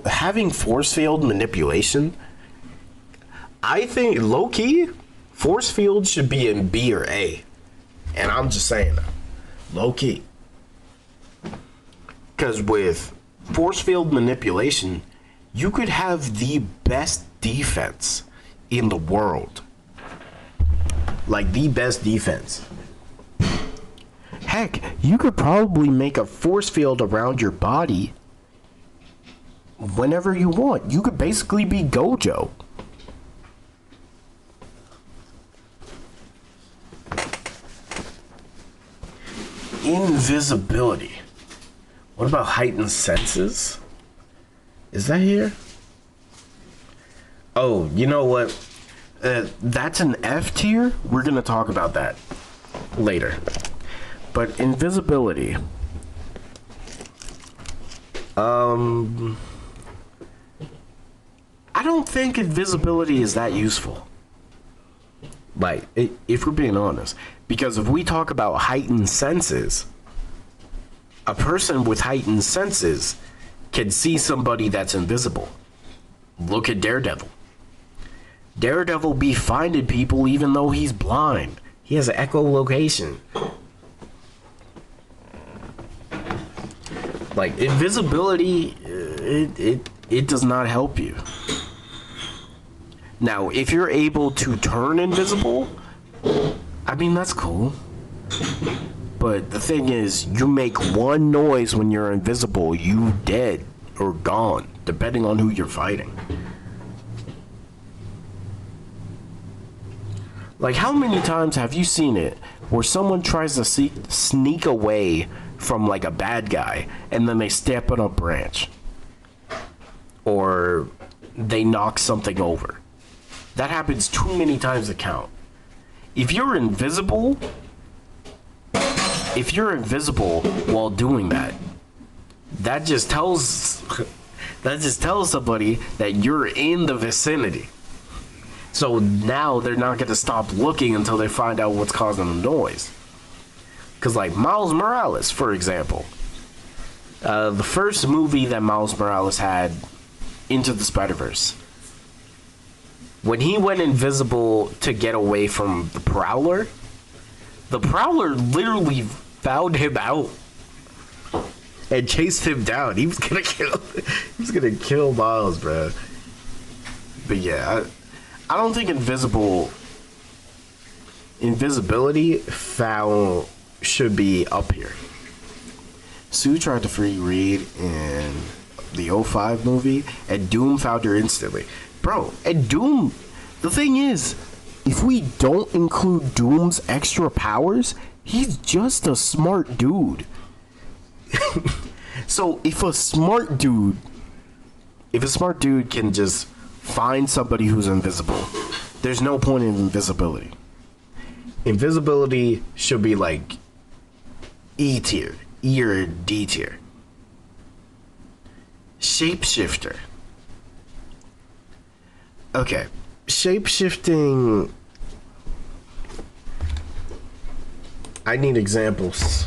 Having force field manipulation, I think, low-key, force field should be in B or A. And I'm just saying that. Low-key. Because with force field manipulation, you could have the best defense in the world. Like, the best defense. Heck, you could probably make a force field around your body whenever you want. You could basically be Gojo. Invisibility. What about heightened senses? Is that here? Oh, you know what? That's an F tier. We're gonna talk about that later. But invisibility. I don't think invisibility is that useful. Like, if we're being honest. Because if we talk about heightened senses, a person with heightened senses can see somebody that's invisible. Look at Daredevil. Daredevil be finding people even though he's blind. He has an echolocation. Like, invisibility, it does not help you. Now, if you're able to turn invisible, I mean, that's cool. But the thing is, you make one noise when you're invisible, you dead or gone, depending on who you're fighting. Like, how many times have you seen it where someone tries to sneak away from, like, a bad guy, and then they step on a branch? Or they knock something over. That happens too many times to count. If you're invisible while doing that, that just tells somebody that you're in the vicinity. So now they're not going to stop looking until they find out what's causing the noise. Because, like, Miles Morales, for example. The first movie that Miles Morales had, Into the Spider-Verse. When he went invisible to get away from the Prowler literally found him out and chased him down. He was gonna kill Miles, bro. But yeah, I don't think invisibility should be up here. Sue tried to free Reed in the 05 movie, and Doom found her instantly. Bro, and Doom, the thing is, if we don't include Doom's extra powers, he's just a smart dude. So if a smart dude can just find somebody who's invisible, there's no point in invisibility. Invisibility should be like E tier, E or D tier. Shapeshifter. Okay, shape-shifting, I need examples.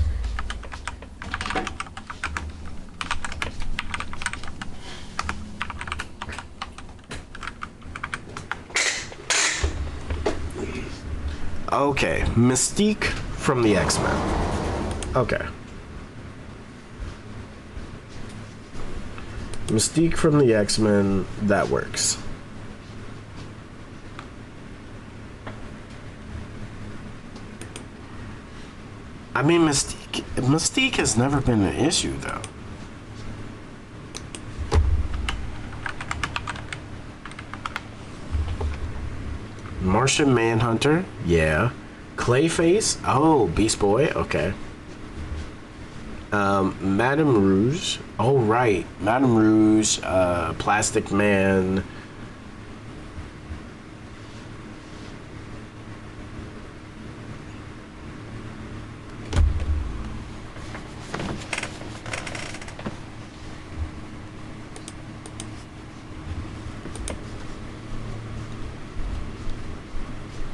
Okay, Mystique from the X-Men. Okay. Mystique from the X-Men, that works. I mean, Mystique has never been an issue, though. Martian Manhunter, yeah. Clayface, oh, Beast Boy, okay. Madame Rouge, oh, right. Madame Rouge, Plastic Man.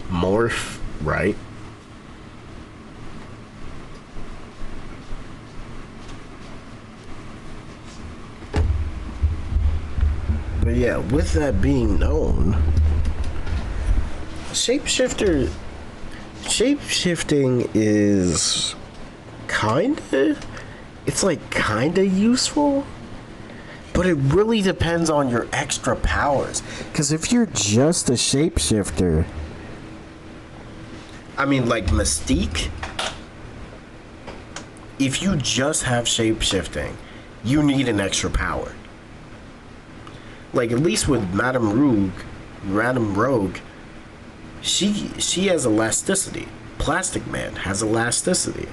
morph, right? But yeah, with that being known, shapeshifting is kinda useful, but it really depends on your extra powers. Because if you're just a shapeshifter, I mean, like Mystique, if you just have shapeshifting, you need an extra power. Like, at least with Madame Rogue, she has elasticity. Plastic Man has elasticity.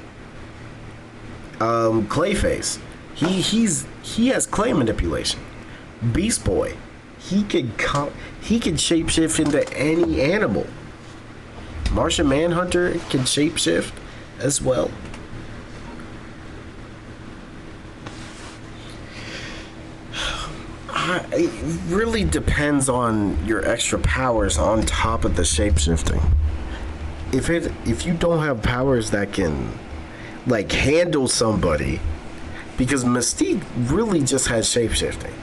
Clayface, he has clay manipulation. Beast Boy, he can shapeshift into any animal. Martian Manhunter can shapeshift as well. It really depends on your extra powers on top of the shapeshifting. If you don't have powers that can like handle somebody, because Mystique really just has shapeshifting.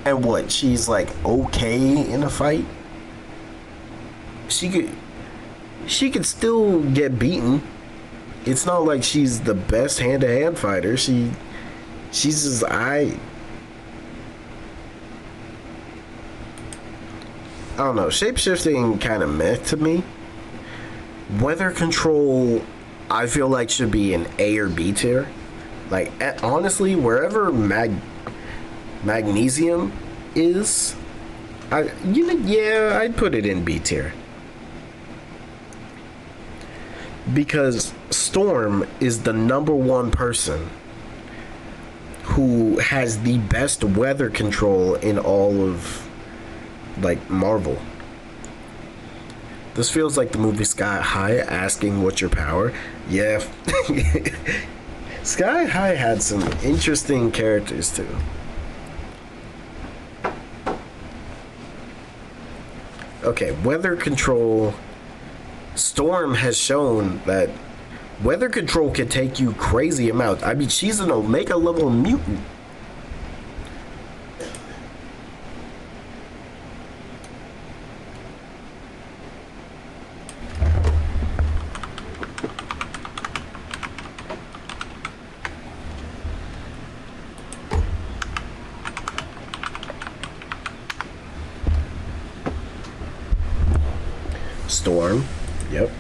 And what, she's like okay in a fight? She could still get beaten. It's not like she's the best hand-to-hand fighter. She's just I don't know. Shapeshifting kind of meh to me. Weather control, I feel like should be an A or B tier. Like honestly, wherever magnesium is, I'd put it in B tier. Because Storm is the #1 person who has the best weather control in all of like Marvel. This feels like the movie Sky High asking what's your power. Yeah. Sky High had some interesting characters too. Okay, weather control. Storm has shown that weather control can take you crazy amounts. I mean, she's an Omega level mutant. Storm. Yep.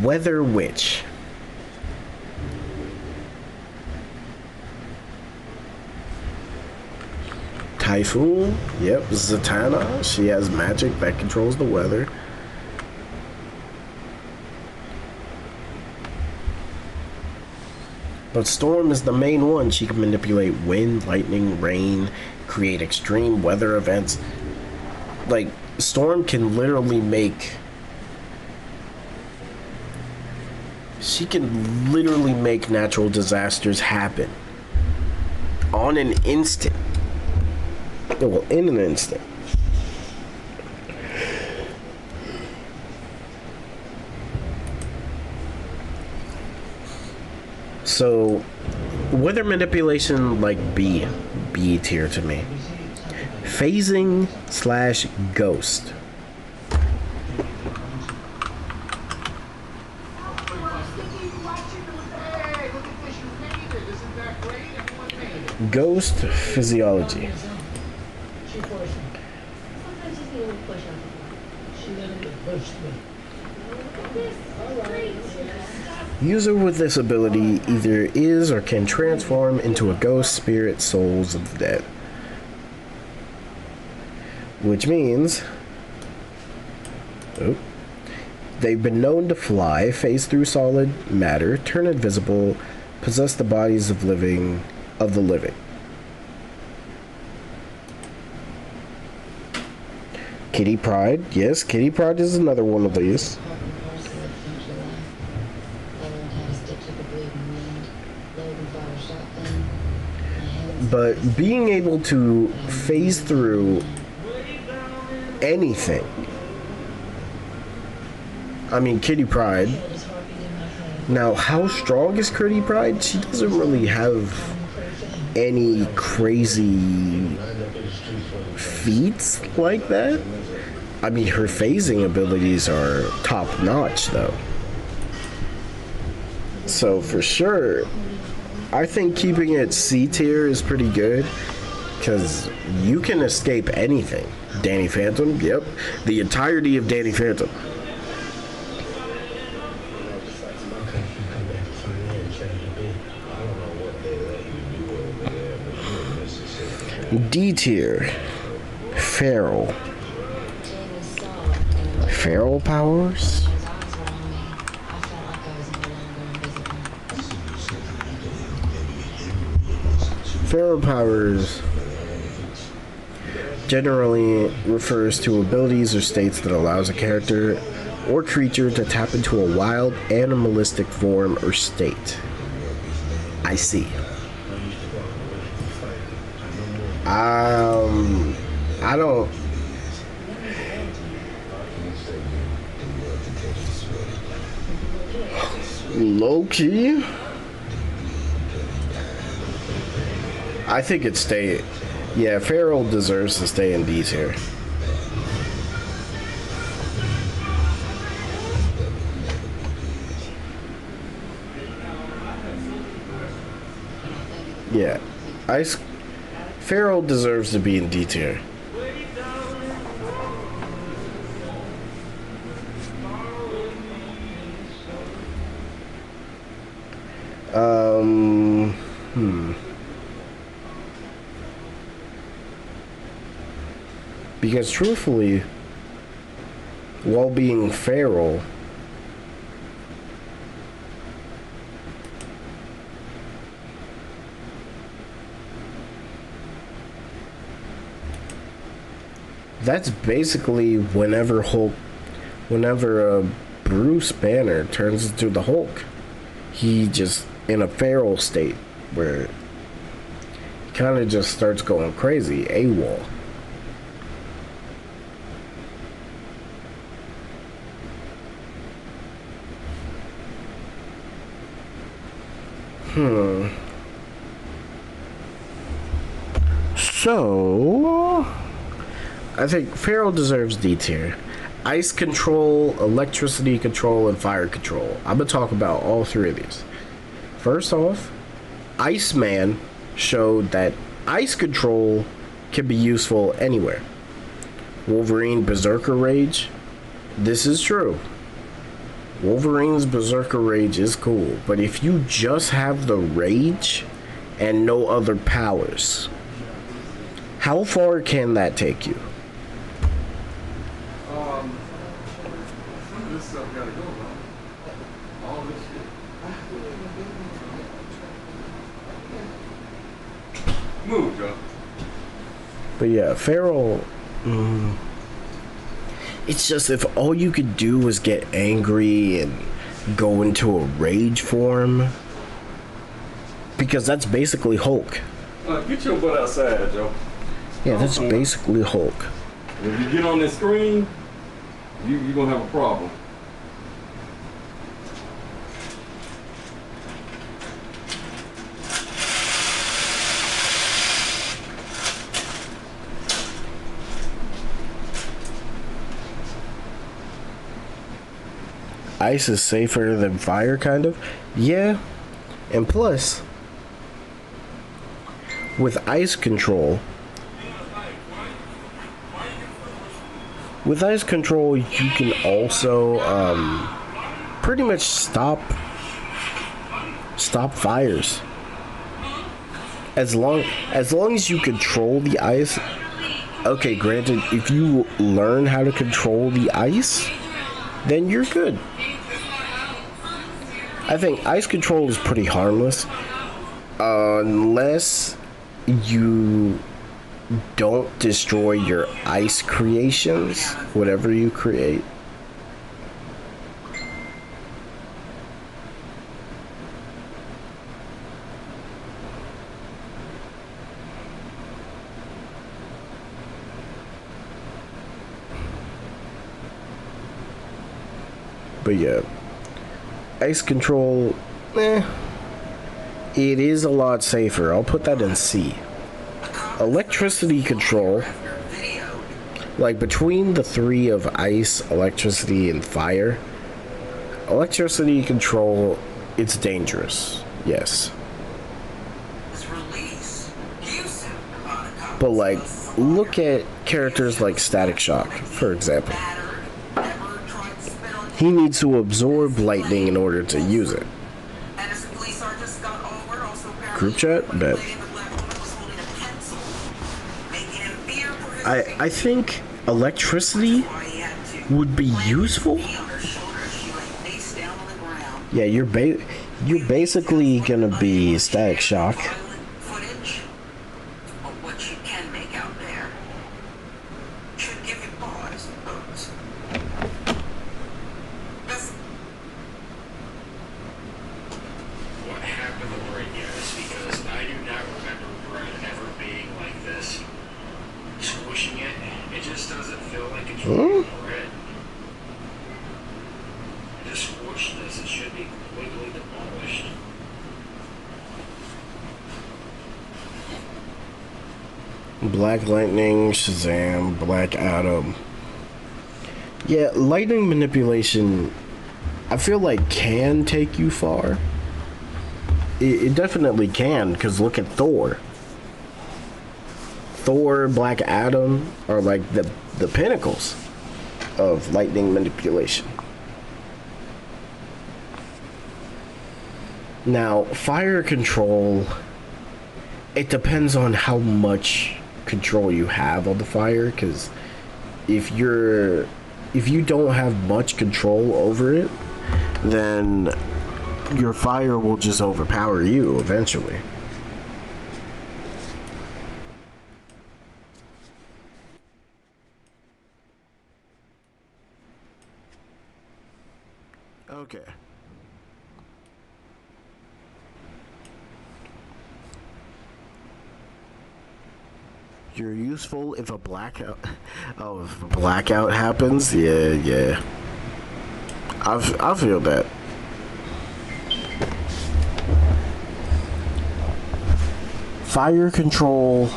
Weather Witch. Typhoon. Yep. Zatanna. She has magic that controls the weather. But Storm is the main one. She can manipulate wind, lightning, rain, create extreme weather events. Like, Storm can literally make... She can literally make natural disasters happen. On an instant. Well, in an instant. So, weather manipulation, like B tier to me. Phasing / ghost. Ghost physiology. User with this ability either is or can transform into a ghost, spirit, souls of the dead. Which means they've been known to fly, phase through solid matter, turn invisible, possess the bodies of the living. Kitty Pryde. Yes, Kitty Pryde is another one of these. But being able to phase through anything. I mean, Kitty Pryde. Now, how strong is Kitty Pryde? She doesn't really have any crazy feats like that. I mean, her phasing abilities are top notch, though. So, for sure, I think keeping it C tier is pretty good, because you can escape anything. Danny Phantom, yep. The entirety of Danny Phantom. D tier, Feral. Feral powers? Feral powers generally refers to abilities or states that allows a character or creature to tap into a wild animalistic form or state. I see. I don't. Low key? I think it stay. Yeah, Feral deserves to stay in D tier. Yeah, Feral deserves to be in D tier. Because truthfully, while being feral, that's basically whenever Bruce Banner turns into the Hulk, he just in a feral state where he kind of just starts going crazy, AWOL. So, I think Feral deserves D tier. Ice control, electricity control, and fire control. I'm gonna talk about all three of these. First off, Iceman showed that ice control can be useful anywhere. Wolverine Berserker Rage. This is true. Wolverine's Berserker Rage is cool, but if you just have the rage and no other powers, how far can that take you? This stuff gotta go though. All this shit. Move, Joe. But yeah, Feral. It's just if all you could do was get angry and go into a rage form, because that's basically Hulk. Get your butt outside, Joe. Yeah, that's basically Hulk. If you get on this screen, you're gonna have a problem. Ice is safer than fire, kind of. Yeah, and plus, with ice control, you can also pretty much stop fires. As long as you control the ice. Okay, granted, if you learn how to control the ice, then you're good. I think ice control is pretty harmless, unless you don't destroy your ice creations, whatever you create. But yeah, ice control, it is a lot safer. I'll put that in C. Electricity control, like between the three of ice, electricity, and fire, electricity control, it's dangerous, yes. But like, look at characters like Static Shock, for example. He needs to absorb lightning in order to use it. Group chat? Bet. I think electricity would be useful. Yeah, you're basically gonna be Static Shock. Black Lightning, Shazam, Black Adam. Yeah, lightning manipulation, I feel like can take you far. It definitely can, because look at Thor. Thor, Black Adam are like the pinnacles of lightning manipulation. Now, fire control, it depends on how much control you have on the fire, because if you don't have much control over it, then your fire will just overpower you eventually. Okay. You're useful if a blackout. Oh, if a blackout happens, yeah. I feel that. Fire control.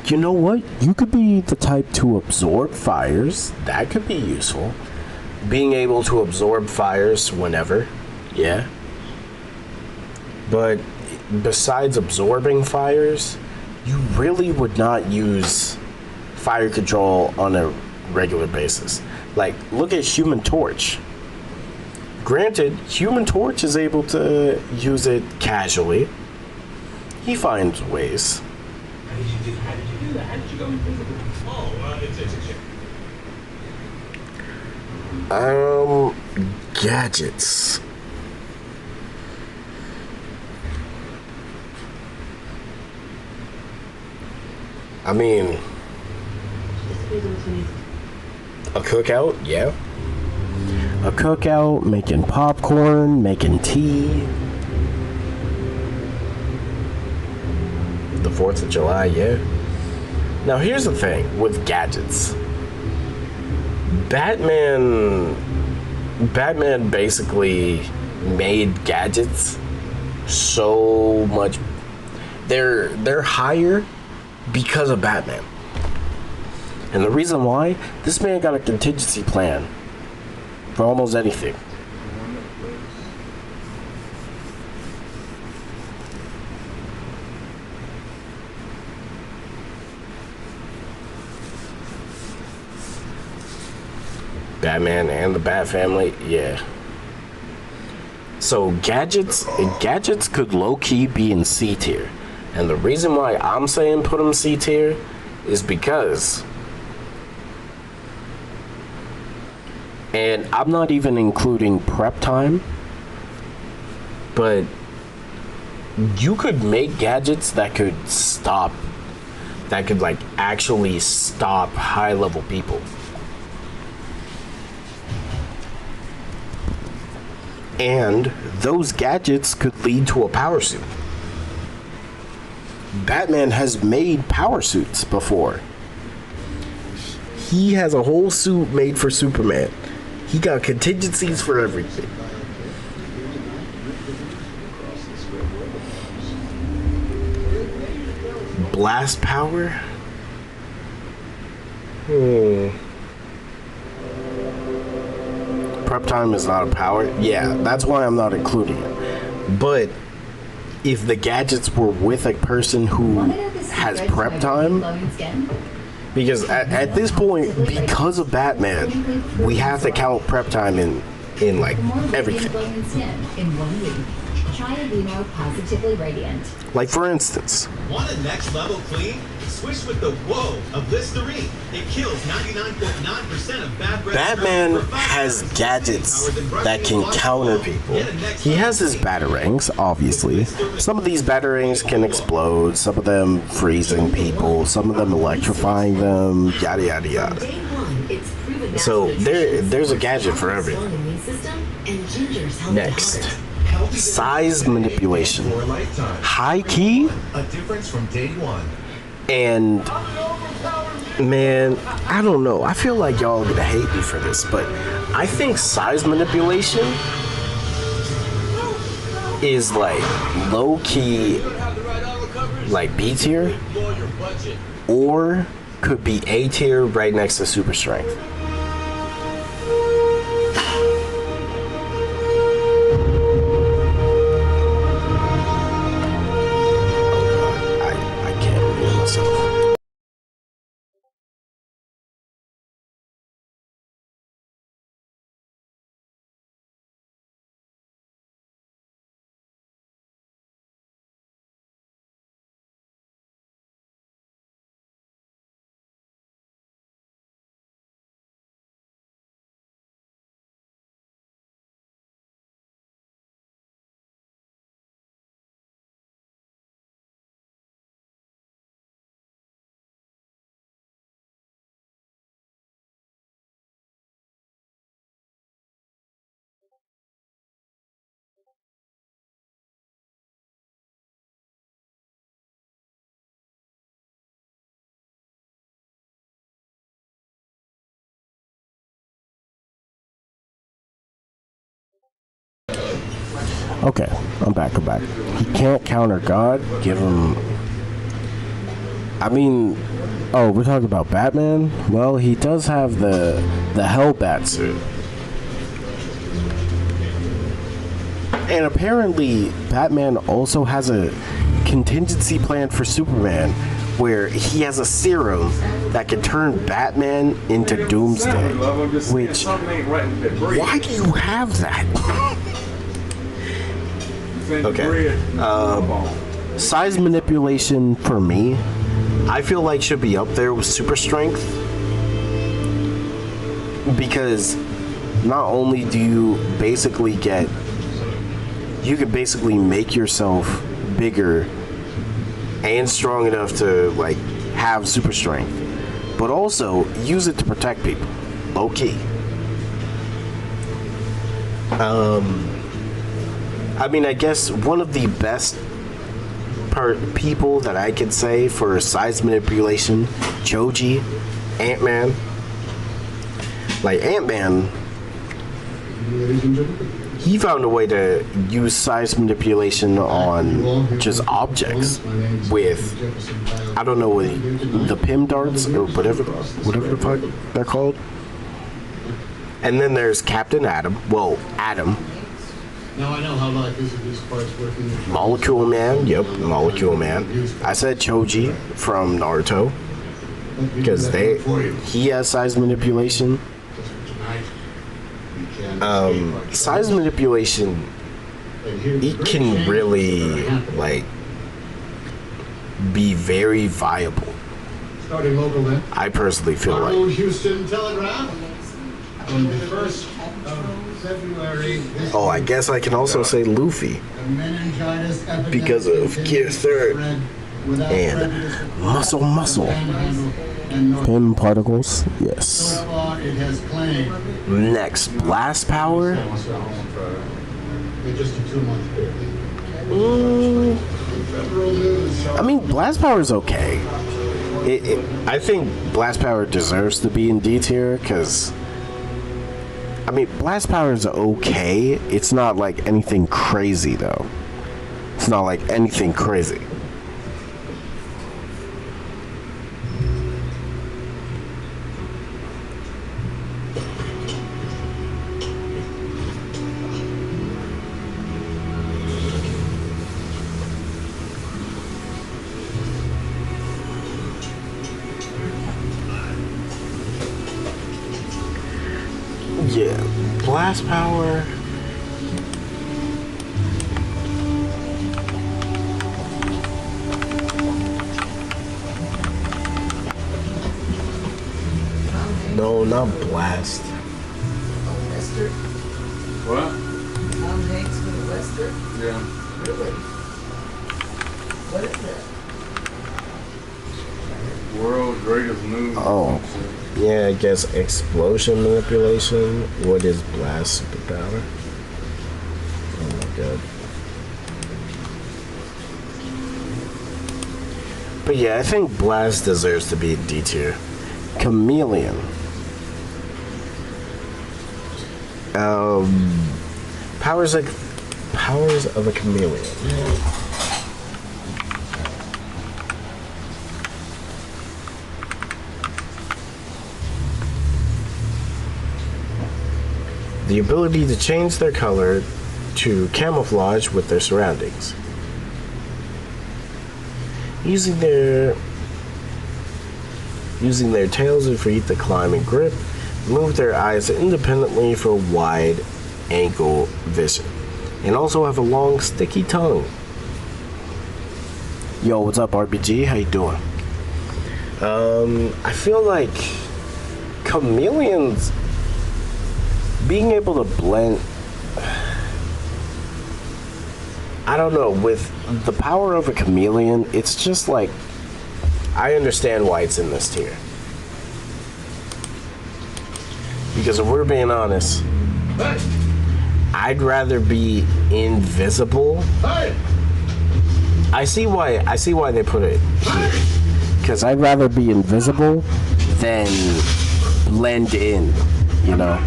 You know what? You could be the type to absorb fires. That could be useful. Being able to absorb fires whenever. Yeah. But besides absorbing fires, you really would not use fire control on a regular basis. Like, look at Human Torch. Granted, Human Torch is able to use it casually. He finds ways. How did you do that? How did you go invisible? Oh, it's Gadgets. I mean, a cookout, yeah. A cookout, making popcorn, making tea. The 4th of July, yeah. Now here's the thing with gadgets. Batman basically made gadgets so much. They're higher because of Batman. And the reason why, this man got a contingency plan for almost anything. Batman and the Bat family, yeah. So gadgets could low-key be in C tier. And the reason why I'm saying put them C tier is because, and I'm not even including prep time, but you could make gadgets that could like actually stop high-level people. And those gadgets could lead to a power suit. Batman has made power suits before. He has a whole suit made for Superman. He got contingencies for everything. Blast power? Prep time is not a power? Yeah, that's why I'm not including it. But if the gadgets were with a person who has prep time, because at this point, because of Batman, we have to count prep time in like everything. Like for instance, want a next level clean? Switch with the Whoa of Listerine. It kills 99.9% of bad breath. Batman has gadgets that can counter people. He has his batarangs, obviously. Some of these batarangs can explode, some of them freezing people, some of them electrifying them, yada yada yada. So there's a gadget for everything. Next, size manipulation. High key? A difference from day one. And man, I don't know. I feel like y'all are gonna hate me for this, but I think size manipulation is like low key, like B tier, or could be A tier right next to super strength. Okay, I'm back. He can't counter God. Give him. I mean, oh, we're talking about Batman? Well, he does have the Hellbat suit. And apparently, Batman also has a contingency plan for Superman where he has a serum that can turn Batman into Doomsday. Which, why do you have that? Okay. Size manipulation for me, I feel like should be up there with super strength. Because not only do you basically you can basically make yourself bigger and strong enough to like have super strength, but also use it to protect people, low key. I mean, I guess one of the best people that I could say for size manipulation, Choji, Ant-Man. Like Ant-Man, he found a way to use size manipulation on just objects with, I don't know, the Pym darts or whatever the fuck they're called. And then there's Captain Atom. Well, Atom. Now I know how like these parts working. Molecule Man. Yep, Molecule Man. I said Choji from Naruto because he has size manipulation. Size manipulation, it can really like be very viable. Starting local then. I personally feel like. Houston Telegraph. On the 1st of February. Oh, I guess I can also say Luffy because of Gear 3rd and Muscle. Pym particles, yes. Next, blast power. I mean, blast power is okay. I think Blast Power deserves to be in D tier because, I mean, Blast Power is okay. It's not like anything crazy though. It's not like anything crazy. Yeah, Blast Power. No, not Blast. Lester? What? Tom Hanks with Lester? Yeah. Really? What is that? World's greatest movie. Oh. Yeah, I guess explosion manipulation. What is Blast superpower? Oh my god. But yeah, I think Blast deserves to be D tier. Chameleon. Powers of a chameleon. The ability to change their color to camouflage with their surroundings. Using their tails and feet to climb and grip, move their eyes independently for wide angle vision, and also have a long sticky tongue. Yo, what's up, RBG? How you doing? I feel like chameleons being able to blend, I don't know, with the power of a chameleon, it's just like, I understand why it's in this tier. Because if we're being honest, I'd rather be invisible. I see why they put it here. Because I'd rather be invisible than blend in, you know?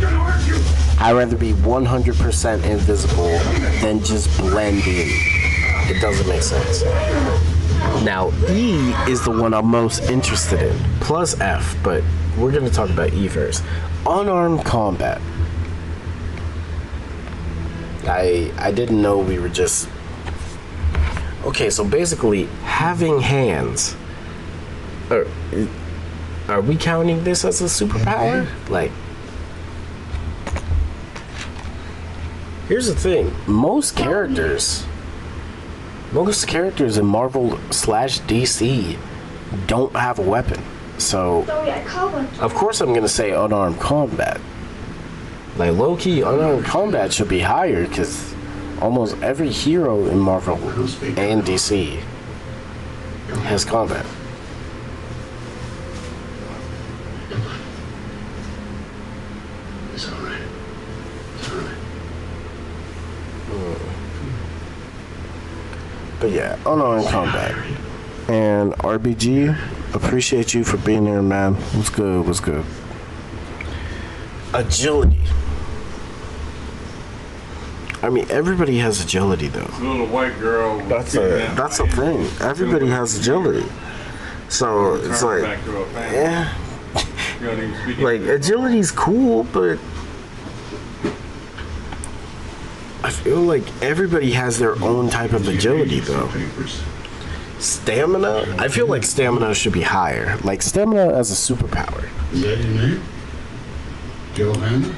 I'd rather be 100% invisible than just blend in. It doesn't make sense. Now, E is the one I'm most interested in, plus F, but we're going to talk about E first. Unarmed combat. I didn't know we were just... Okay, so basically, having hands... Are we counting this as a superpower? Like... Here's the thing. Most characters in Marvel/DC don't have a weapon. So, of course I'm going to say unarmed combat. Like, low-key, unarmed combat should be higher because almost every hero in Marvel and DC has combat. It's alright. It's alright. But yeah, unarmed combat. And RBG, appreciate you for being here, man. What's good? What's good? Agility. I mean, everybody has agility, though. Little white girl. That's a thing. Everybody has agility. So it's like, yeah. Like, agility's cool, but I feel like everybody has their own type of agility, though. Stamina? I feel like stamina should be higher. Like, stamina as a superpower. Is that your name? Johanna?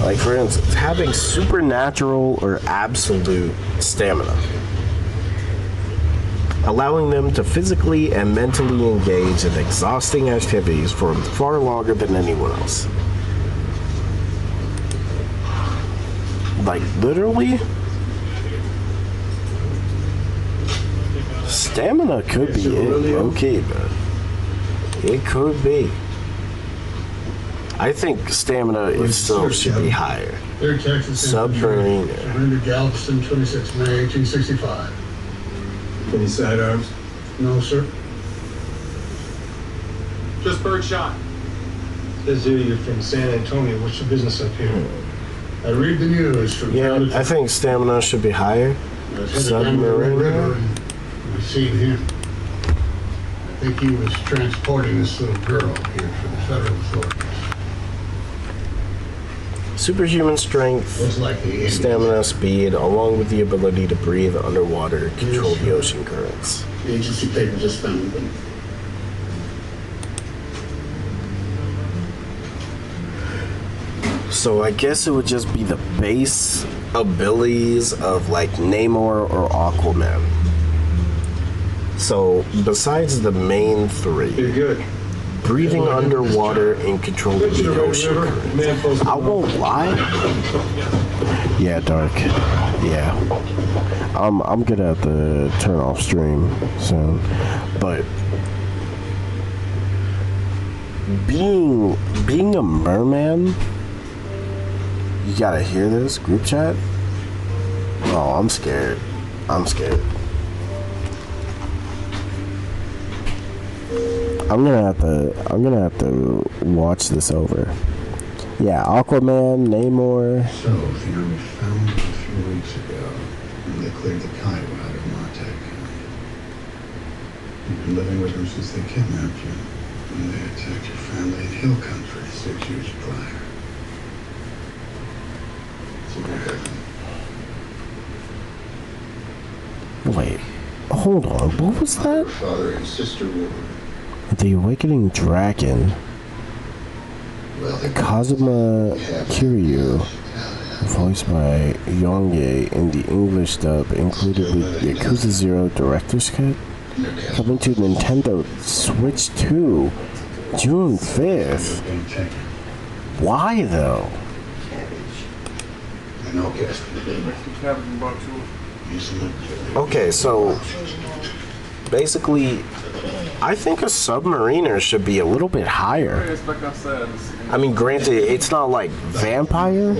Like, for instance, having supernatural or absolute stamina. Allowing them to physically and mentally engage in exhausting activities for far longer than anyone else. Like, literally, stamina could be it, okay, but it could be. I think stamina is still should be higher. Third Texas Submarine. Surrendered Galveston, 26 May 1865. Any sidearms? No, sir. Just birdshot. Says here you're from San Antonio. What's your business up here? I read the news from Yeah, I think stamina should be higher. Submarine. River, and I've seen him. I think he was transporting this little girl here for the federal authorities. Superhuman strength, Looks like the stamina, speed, along with the ability to breathe underwater, control the ocean currents. The agency paper just found them. So I guess it would just be the base abilities of like Namor or Aquaman. So besides the main three, You're good. breathing underwater and controlling the ocean currents. I won't lie. Yeah, Dark. Yeah. I'm gonna have to turn off stream soon. But being a merman, you gotta hear this group chat. Oh, I'm scared. I'm scared. I'm gonna have to watch this over. Yeah, Aquaman, Namor. So, the Army found him a few weeks ago, and they cleared the Kiowa out of Montauk County. You've been living with them since they kidnapped you, when they attacked your family in Hill Country 6 years prior. So what happened? Wait, hold on. What was that? Your father and sister were... The Awakening Dragon. Well, Kazuma Kiryu, voiced by Yonge in the English dub, included with Yakuza 0 Director's Cut, coming to Nintendo Switch 2, June 5th. Why though? Okay, so basically, I think a submariner should be a little bit higher. I mean, granted, it's not like vampire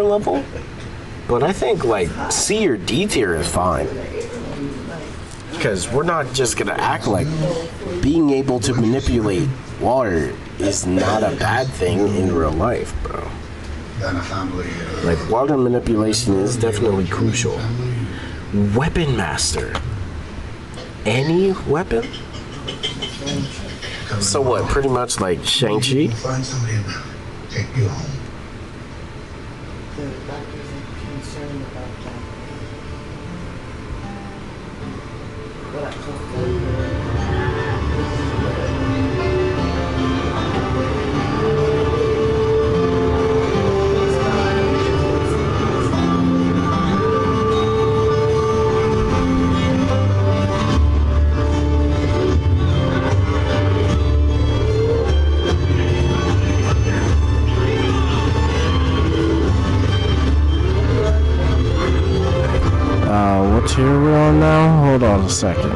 level, but I think like C or D tier is fine. Because we're not just gonna act like being able to manipulate water is not a bad thing in real life, bro. Like, water manipulation is definitely crucial. Weapon master. Any weapon? So what, pretty much like Shang-Chi? Find somebody to take you home. The doctors are concerned about that. What I told what tier we're on now? Hold on a second.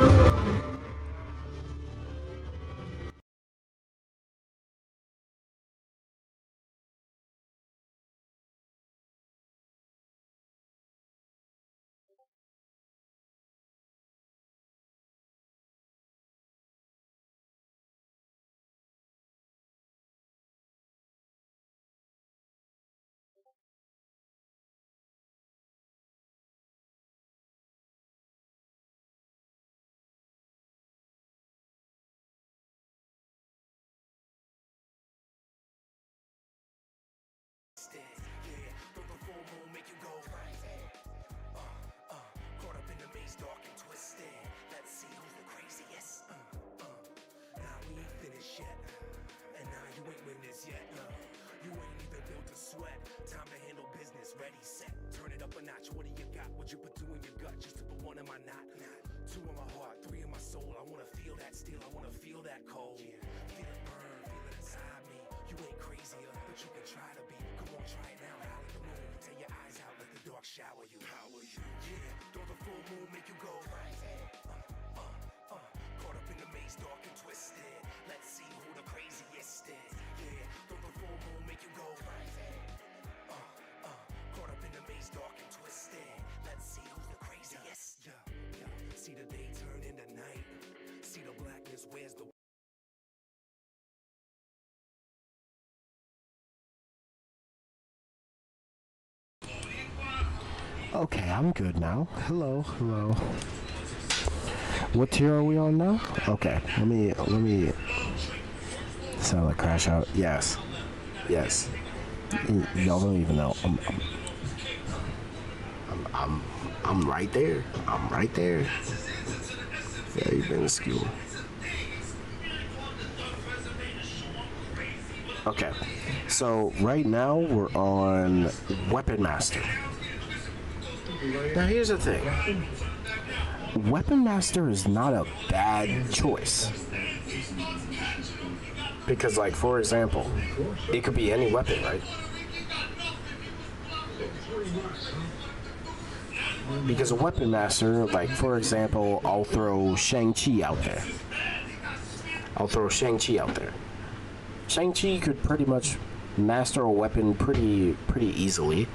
Yeah, don't the full moon make you go crazy? Caught up in the maze, dark and twisted. Let's see who's the craziest. Now we ain't finished yet, and now you ain't witness yet. You ain't even built to sweat. Time to handle business. Ready, set, turn it up a notch. What do you got? Would you put two in your gut just to put one in my knot? Two in my heart, three in my soul. I wanna feel that steel. I wanna feel that cold. Feel it burn, feel it inside me. You ain't crazier, but you can try to be. Come on, try it now. Howl at the moon, tear your eyes out, let the dark shower you. Power you. Yeah, don't the full moon make you go crazy? Caught up in the maze, dark and twisted. Let's see who the craziest is. Yeah, don't the full moon make you go crazy? is dark and twisted. Let's see who's the craziest. Yeah. See the day turn into night. See the blackness, where's the Okay, I'm good now. Hello. What tier are we on now? Okay, let me sound like crash out. Yes. Y'all don't even know. I'm right there. I'm right there. Very minuscule. Okay, so right now we're on Weapon Master. Now here's the thing. Weapon Master is not a bad choice. Because, like, for example, it could be any weapon, right? Because a Weapon Master, like, for example, I'll throw Shang-Chi out there. Shang-Chi could pretty much master a weapon pretty easily,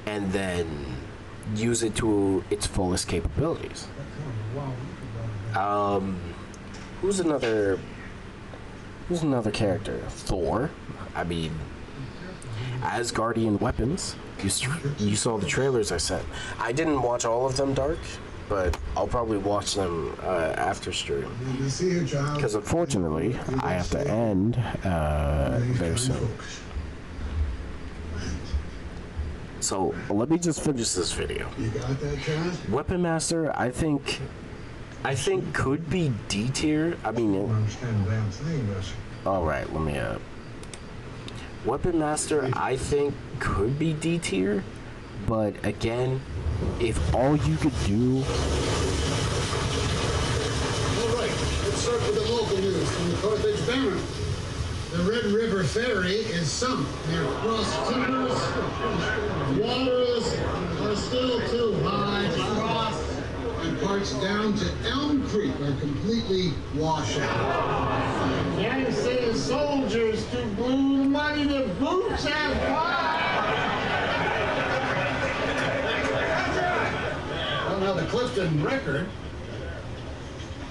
and then use it to its fullest capabilities. Who's another character? Thor. I mean, Asgardian weapons. You saw the trailers I sent. I didn't watch all of them, Dark, but I'll probably watch them after stream. Because unfortunately, I have to end very soon. So let me just finish this video. You got that, Chad? Weapon Master, I think could be D tier. I mean, all right, let me. Weapon Master, I think could be D tier, but again, if all you could do. All right, let's start with the local news from the Carthage Banner. The Red River Ferry is sunk near cross timbers. Waters are still too high to cross, and parts down to Elm Creek are completely washed out. Gang say soldiers to glue the money to boots and Well, now the Clifton Record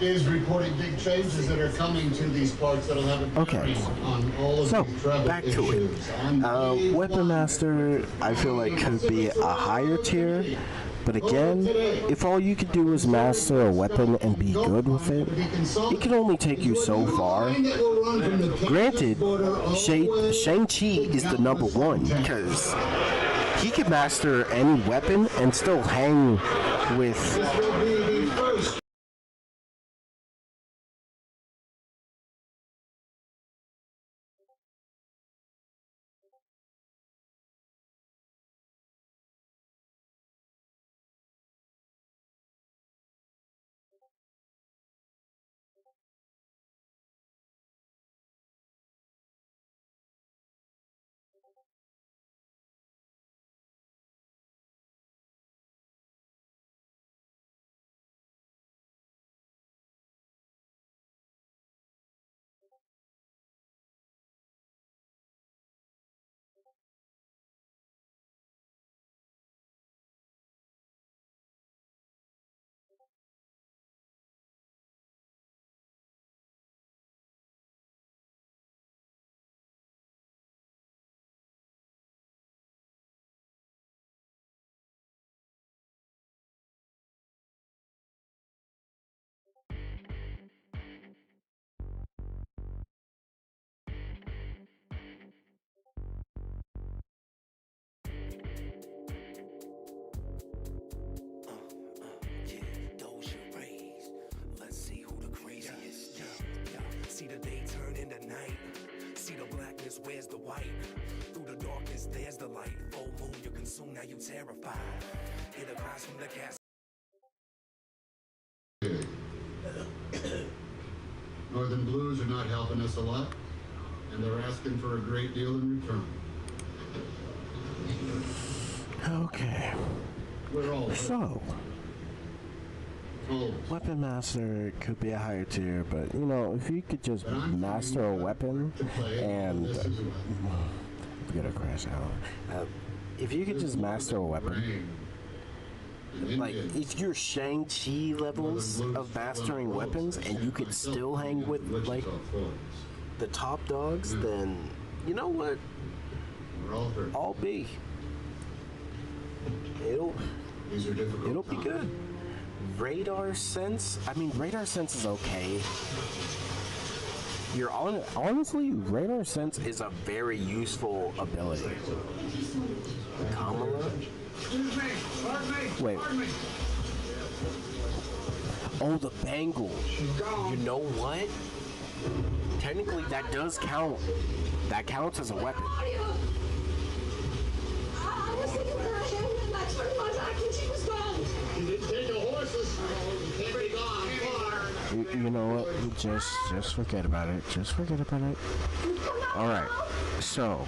is reporting big changes that are coming to these parts that'll have an impact on all of the travel back to it. Weapon Master, I feel like could be a higher tier, but again, if all you could do is master a weapon and be good with it, it can only take you so far. Granted, Shang-Chi is the number one because he can master any weapon and still hang with. See the day turn into night. See the blackness, where's the white? Through the darkness, there's the light. Full moon, you're consumed, now you're terrified. Hear the cries from the cast. Northern Blues are not helping us a lot, and they're asking for a great deal in return. Okay. We're all so. Weapon Master could be a higher tier, but you know, if you could just master a weapon and I'm gonna crash out. if you could just master a weapon, like if you're Shang-Chi levels of mastering weapons and you could still hang with like the top dogs, then you know what? I'll be. It'll be good. Radar sense? I mean, radar sense is okay. Honestly, radar sense is a very useful ability. Kamala? Wait. Oh, the bangle. You know what? Technically, that does count. That counts as a weapon. I was thinking that I had him and I turned my back when she was gone. You didn't take the horses. You can't be gone far. You know what? Just forget about it. Just forget about it. Alright. So,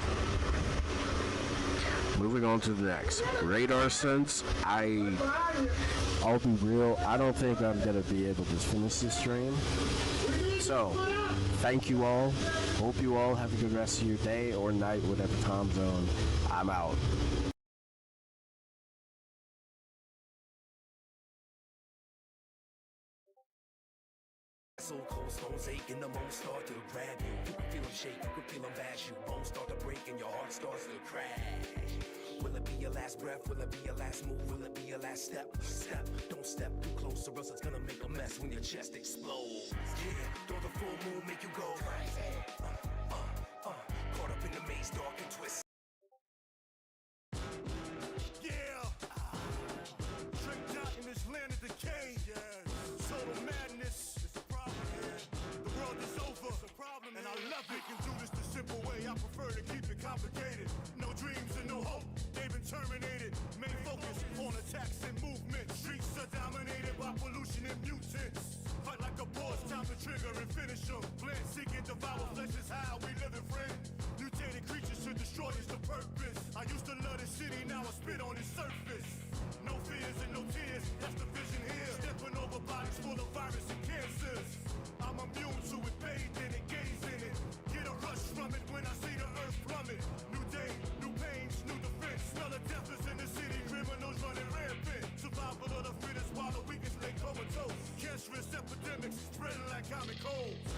moving on to the next. Radar sense. I'll be real. I don't think I'm going to be able to finish this stream. So, thank you all. Hope you all have a good rest of your day or night, whatever time zone. I'm out. So cold, stones ache and the bones start to grab you. You can feel them shake, you can feel them bash you. Bones start to break and your heart starts to crash. Will it be your last breath? Will it be your last move? Will it be your last step? Step, don't step too close or else it's gonna make a mess when your chest explodes. Yeah, don't the full moon make you go crazy? Caught up in the maze, dark and twisted. Yeah, tricked out in this land of decay. Yeah, total madness. It's a problem. Yeah, the world is over. It's a problem, and I love it. Can do this the simple way. I prefer to keep it complicated. No dreams and no hope. They've been terminated. Main focus on attacks and movement. Streets are dominated by pollution and mutants. Fight like a boss, time to trigger and finish them. Blend, seek and devour flesh is how we live it, friend. Mutated creatures to destroy is the purpose. I used to love the city, now I spit on its surface. No fears and no tears, that's the vision here. Stepping over bodies full of virus and cancers. I'm immune to it, bathed in it, gaze in it. Get a rush from it when I see the earth plummet. New day, new pains, new defense. Smell of death is in the city, criminals running rampant. Survival of the fittest while the weakest lay comatose. Cancerous epidemics spreading like common colds.